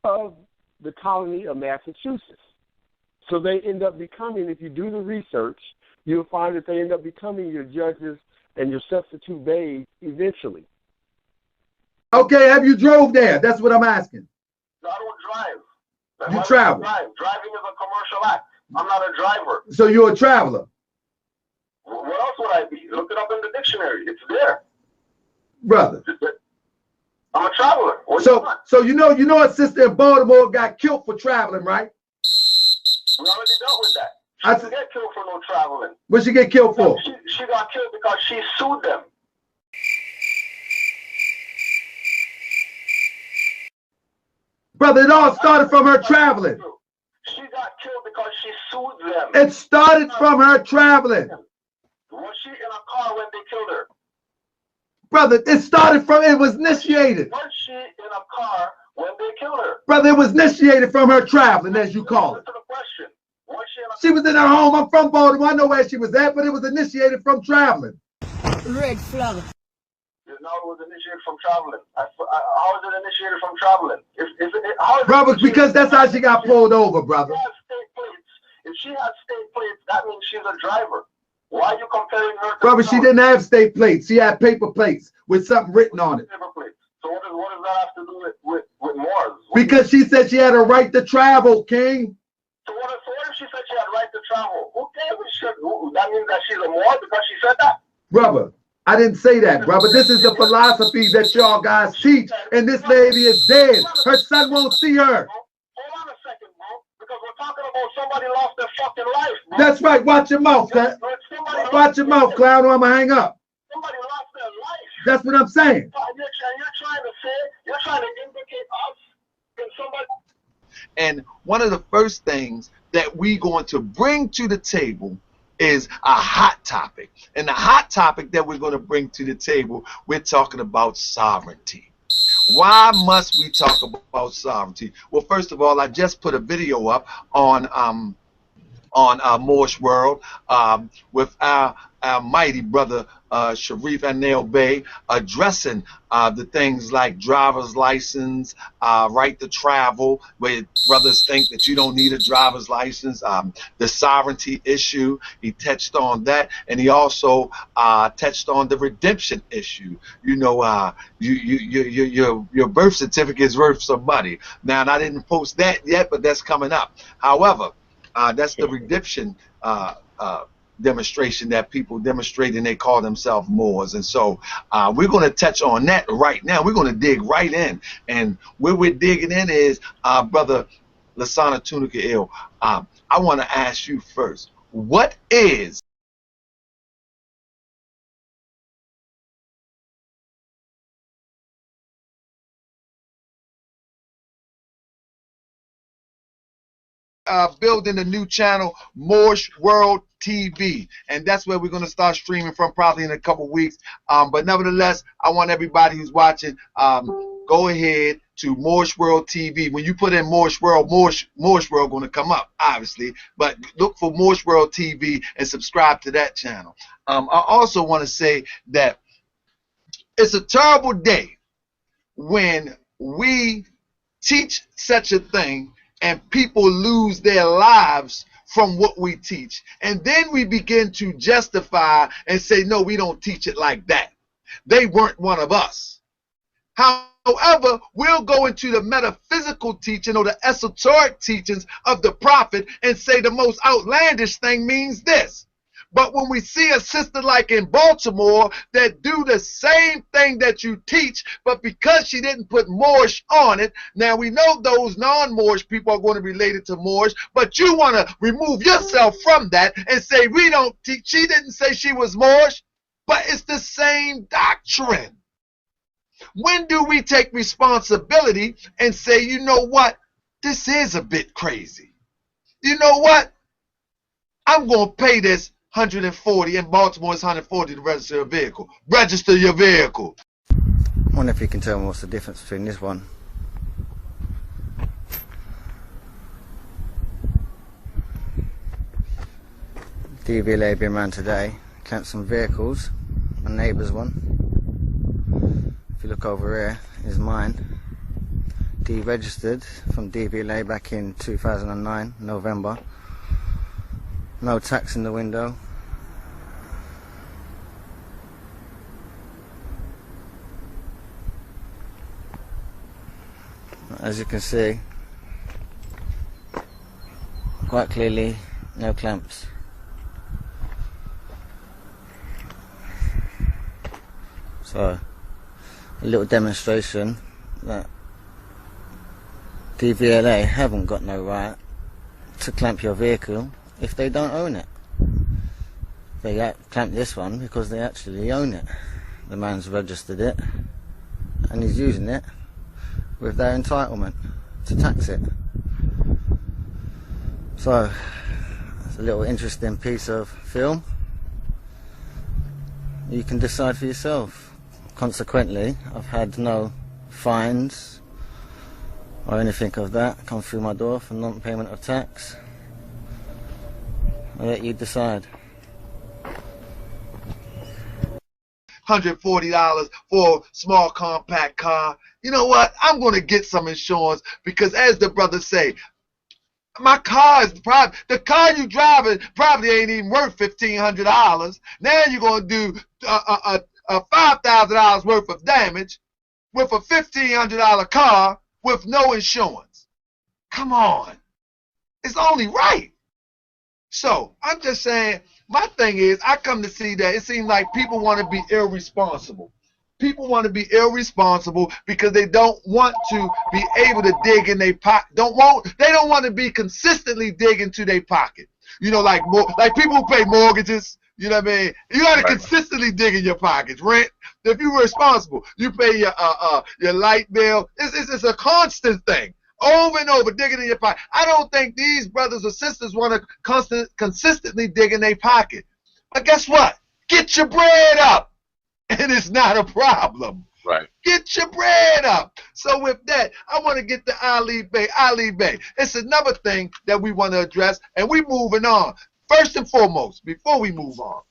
of the colony of Massachusetts. So they end up becoming, if you do the research, you'll find that they end up becoming your judges and your substitute bays eventually. Okay, have you drove there? That's what I'm asking. No, I don't drive. You travel. Driving is a commercial act. I'm not a driver. So you're a traveler. What else would I be? Look it up in the dictionary. It's there. Brother. I'm a traveler. So you know a sister in Baltimore got killed for traveling, right? We already dealt with that. She didn't get killed for no traveling. What'd she get killed for? She got killed because she sued them. Brother, it all started from her traveling. She got killed because she sued them. It started from her traveling. Was she in a car when they killed her? Brother, it was initiated. Was she in a car when they killed her? Brother, it was initiated from her traveling, as you call it. To the question. She was in her home. I'm from Baltimore. I know where she was at, but it was initiated from traveling. Red flag. No, it was initiated from traveling. How is it initiated from traveling? Brother, because that's how she got pulled over, brother. If she has state plates, that means she's a driver. Why are you comparing her to Brother, she didn't have state plates. She had paper plates with something written on it. Paper plates. So what does that have to do with Moors? Because she said she had a right to travel, King. So what if she said she had a right to travel? Who cares if that means that she's a Moor because she said that? Brother, I didn't say that, brother. This is the philosophy that y'all guys teach, and this lady is dead. Her son won't see her. Hold on a second, bro. Because we're talking about somebody lost their fucking life, bro. That's right. Watch your mouth, clown. Watch your mouth, clown, or I'm gonna hang up. Somebody lost their life. That's what I'm saying. You're trying to indicate us in somebody. And one of the first things that we're going to bring to the table is a hot topic. And the hot topic that we're going to bring to the table, we're talking about sovereignty. Why must we talk about sovereignty? Well, first of all, I just put a video up on Moorish World with our mighty brother Sharif Anel Bey addressing the things like driver's license, right to travel, where brothers think that you don't need a driver's license, the sovereignty issue. He touched on that, and he also touched on the redemption issue. You know, your birth certificate is worth some money. Now, I didn't post that yet, but that's coming up. However, that's the redemption demonstration that people demonstrate, and they call themselves Moors. And so we're going to touch on that right now. We're going to dig right in. And where we're digging in is, Brother Lasana Tunica Ill, I want to ask you first, what is building a new channel, Moorish World TV, and that's where we're going to start streaming from probably in a couple weeks. But nevertheless, I want everybody who's watching, go ahead to Moorish World TV. When you put in Moorish World, Moorish World going to come up, obviously, but look for Moorish World TV and subscribe to that channel. I also want to say that it's a terrible day when we teach such a thing and people lose their lives from what we teach. And then we begin to justify and say, no, we don't teach it like that. They weren't one of us. However, we'll go into the metaphysical teaching or the esoteric teachings of the prophet and say the most outlandish thing means this. But when we see a sister like in Baltimore that do the same thing that you teach, but because she didn't put Moorish on it, now we know those non-Moorish people are going to be related to Moorish, but you want to remove yourself from that and say we don't teach. She didn't say she was Moorish, but it's the same doctrine. When do we take responsibility and say, you know what, this is a bit crazy. You know what, I'm going to pay this $140. In Baltimore, it's $140 to register a vehicle. Register your vehicle. I wonder if you can tell me what's the difference between this one. DVLA being around today, clamped some vehicles. My neighbour's one. If you look over here, is mine. Deregistered from DVLA back in 2009, November. No tax in the window. As you can see, quite clearly, no clamps. So, a little demonstration that DVLA haven't got no right to clamp your vehicle if they don't own it. They clamp this one because they actually own it. The man's registered it and he's using it with their entitlement to tax it. So, it's a little interesting piece of film. You can decide for yourself. Consequently, I've had no fines or anything of that come through my door for non-payment of tax. I'll let you decide. $140 for a small compact car. You know what? I'm going to get some insurance because, as the brothers say, my car is probably, the car you driving probably ain't even worth $1,500. Now you're going to do $5,000 worth of damage with a $1,500 car with no insurance. Come on. It's only right. So I'm just saying, my thing is, I come to see that it seems like people want to be irresponsible. People want to be irresponsible because they don't want to be able to dig in their pocket. They don't want to be consistently digging to their pocket. You know, like people who pay mortgages. You know what I mean? You got to consistently dig in your pockets. Rent. If you're responsible, you pay your light bill. It's a constant thing. Over and over, digging in your pocket. I don't think these brothers or sisters want to consistently dig in their pocket. But guess what? Get your bread up. And it's not a problem. Right. Get your bread up. So with that, I want to get to Ali Bey. Ali Bey. It's another thing that we want to address, and we're moving on. First and foremost, before we move on,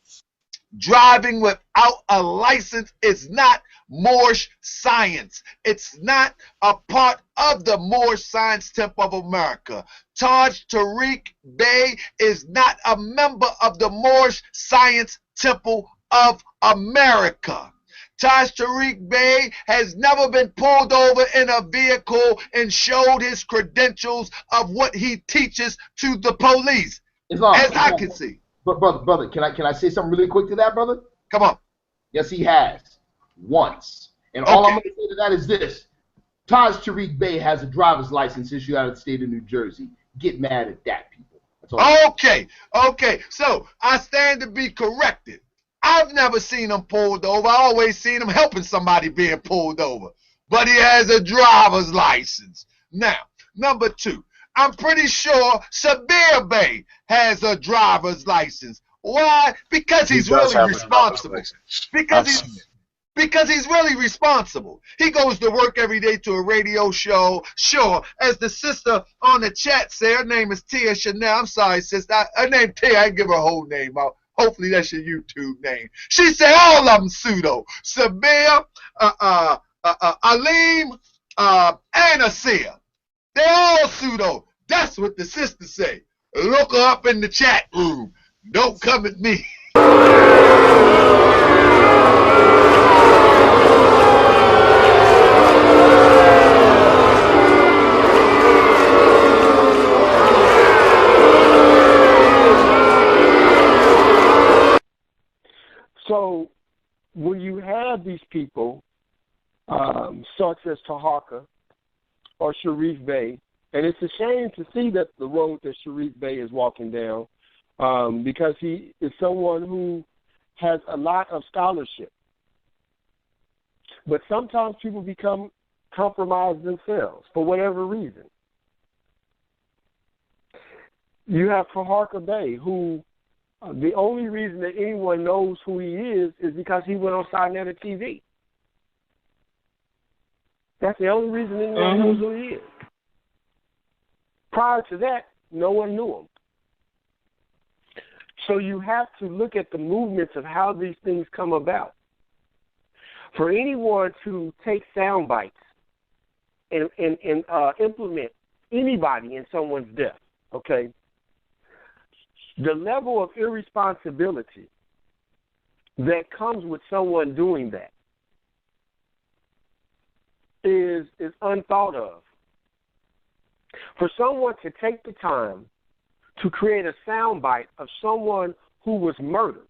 driving without a license is not Moorish science. It's not a part of the Moorish Science Temple of America. Taj Tariq Bey is not a member of the Moorish Science Temple of America. Taj Tariq Bey has never been pulled over in a vehicle and showed his credentials of what he teaches to the police. I can see. But brother, can I say something really quick to that, brother? Come on. Yes, he has. Once. And all I'm going to say to that is this. Taj Tariq Bey has a driver's license issued out of the state of New Jersey. Get mad at that, people. That's all. Okay. So I stand to be corrected. I've never seen him pulled over. I always seen him helping somebody being pulled over. But he has a driver's license. Now, number two, I'm pretty sure Sabir Bey has a driver's license. Why? Because he's really responsible. Because he's really responsible. He goes to work every day to a radio show. Sure, as the sister on the chat said, her name is Tia Chanel. I'm sorry, sister. Her name Tia. I didn't give her whole name out. Hopefully that's your YouTube name. She said all of them pseudo. Sabir, Aleem, and Asia. They're all pseudo. That's what the sister say. Look her up in the chat room. Don't come at me. So when you have these people, such as Taharka or Sharif Bey, and it's a shame to see that the road that Sharif Bey is walking down, because he is someone who has a lot of scholarship. But sometimes people become compromised themselves for whatever reason. You have Taharka Bey, who The only reason that anyone knows who he is because he went on Canaanland TV. That's the only reason anyone knows who he is. Prior to that, no one knew him. So you have to look at the movements of how these things come about. For anyone to take sound bites and implement anybody in someone's death, okay, the level of irresponsibility that comes with someone doing that is unthought of. For someone to take the time to create a soundbite of someone who was murdered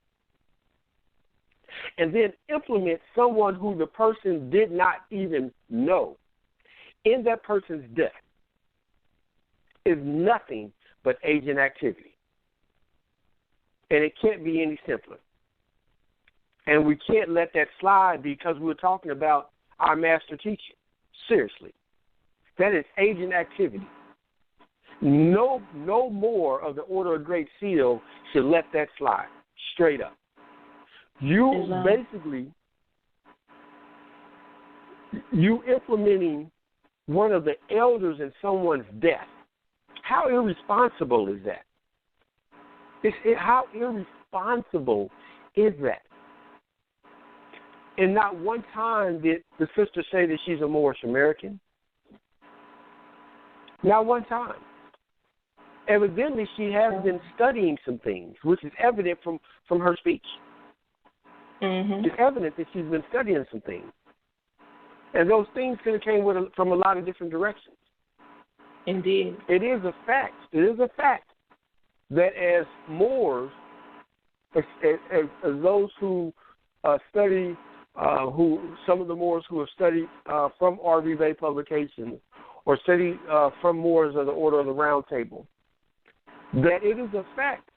and then implement someone who the person did not even know in that person's death is nothing but agent activity. And it can't be any simpler. And we can't let that slide because we're talking about our master teacher. Seriously. That is agent activity. No more of the Order of Great Seal should let that slide. Straight up. You implementing one of the elders in someone's death. How irresponsible is that? How irresponsible is that? And not one time did the sister say that she's a Moorish American. Not one time. Evidently, she has been studying some things, which is evident from her speech. It's evident that she's been studying some things. And those things could have came from a lot of different directions. Indeed. It is a fact. It is a fact that as Moors, as those who study, some of the Moors who have studied from R.V. Bay publications or study from Moors of the Order of the Round Table, that it is a fact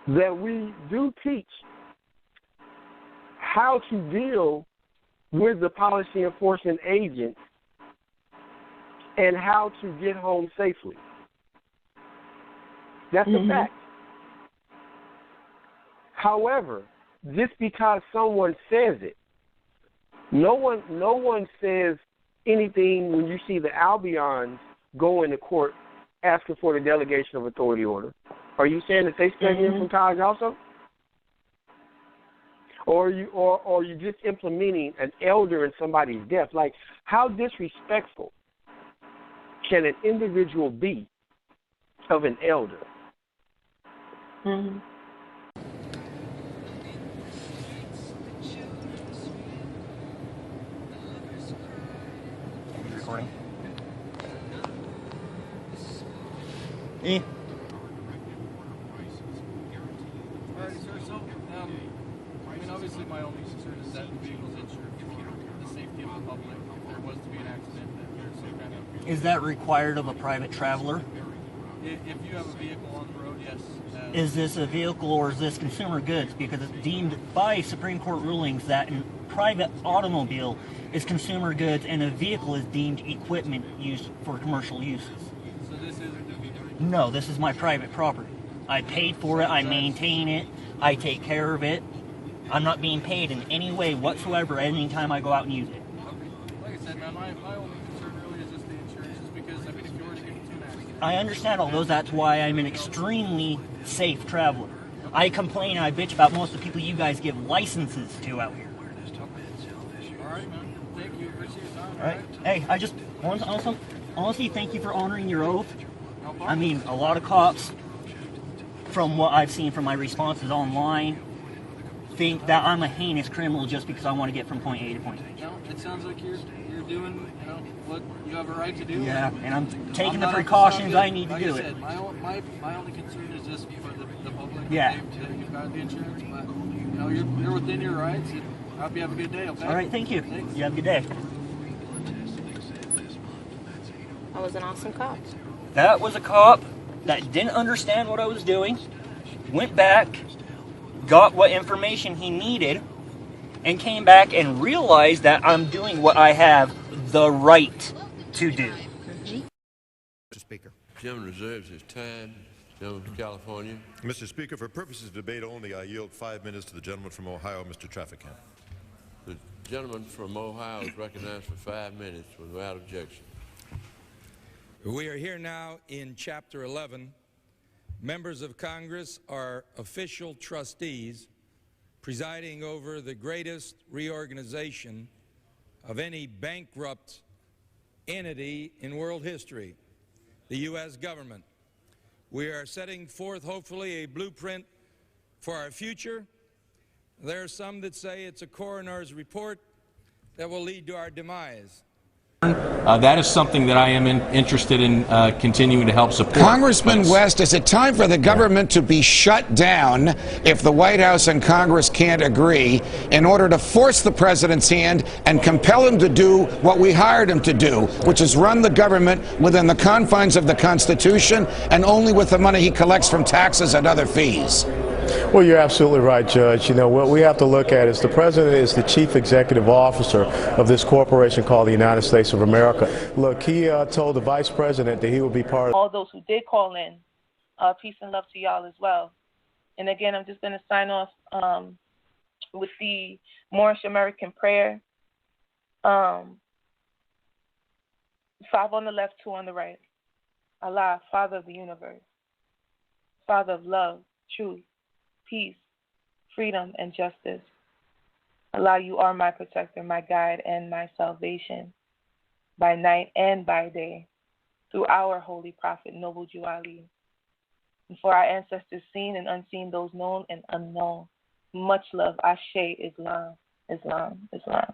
that we do teach how to deal with the policy enforcement agent and how to get home safely. That's a fact. However, just because someone says it, no one says anything when you see the Albions go into court asking for the delegation of authority order. Are you saying that they study from college also? Or are you just implementing an elder in somebody's death? Like, how disrespectful can an individual be of an elder? Recording. Alright, sir, so, I mean, obviously my only concern is that the vehicle's insured for the safety of the public. If there was to be an accident, that there's some kind of... Is that required of a private traveler? If you have a vehicle on the road, yes. Is this a vehicle or is this consumer goods? Because it's deemed by Supreme Court rulings that a private automobile is consumer goods and a vehicle is deemed equipment used for commercial uses. So this isn't a vehicle? No, this is my private property. I paid for it, I maintain it, I take care of it. I'm not being paid in any way whatsoever any time I go out and use it. Like I said, man, my only concern really is just the insurance, just because, I mean, if you were to get into an accident... I understand all those, that's why I'm an extremely safe traveler. I complain and I bitch about most of the people you guys give licenses to out here. Alright, man. Thank you. Appreciate your time. Alright. Hey, I just, honestly, thank you for honoring your oath. I mean, a lot of cops, from what I've seen from my responses online, think that I'm a heinous criminal just because I want to get from point A to point B. No, it sounds like you're doing, what you have a right to do. Yeah, and I'm taking the precautions I need to do it. My only concern is just for the public. Yeah. That you've got the insurance, but you're within your rights. And I hope you have a good day. Okay. All right, thank you. Thanks. You have a good day. I was an awesome cop. That was a cop that didn't understand what I was doing, went back, got what information he needed, and came back and realized that I'm doing what I have the right to do. Mr. Speaker. Gentleman reserves his time. Gentleman from California. Mr. Speaker, for purposes of debate only, I yield 5 minutes to the gentleman from Ohio, Mr. Trafficant. The gentleman from Ohio is recognized for 5 minutes without objection. We are here now in Chapter 11. Members of Congress are official trustees presiding over the greatest reorganization of any bankrupt entity in world history, the U.S. government. We are setting forth, hopefully, a blueprint for our future. There are some that say it's a coroner's report that will lead to our demise. That is something that I am interested in continuing to help support. Congressman West, is it time for the government to be shut down if the White House and Congress can't agree in order to force the president's hand and compel him to do what we hired him to do, which is run the government within the confines of the Constitution and only with the money he collects from taxes and other fees? Well, you're absolutely right, Judge. You know, what we have to look at is the president is the chief executive officer of this corporation called the United States of America. Look, he told the vice president that he would be part of all those who did call in. Peace and love to y'all as well. And again, I'm just going to sign off with the Moorish American prayer. 5 on the left, 2 on the right. Allah, Father of the universe, Father of love, truth, peace, freedom, and justice. Allah, you are my protector, my guide, and my salvation, by night and by day, through our holy prophet, Noble Jew Ali. And for our ancestors seen and unseen, those known and unknown, much love, Ashe, Islam, Islam, Islam.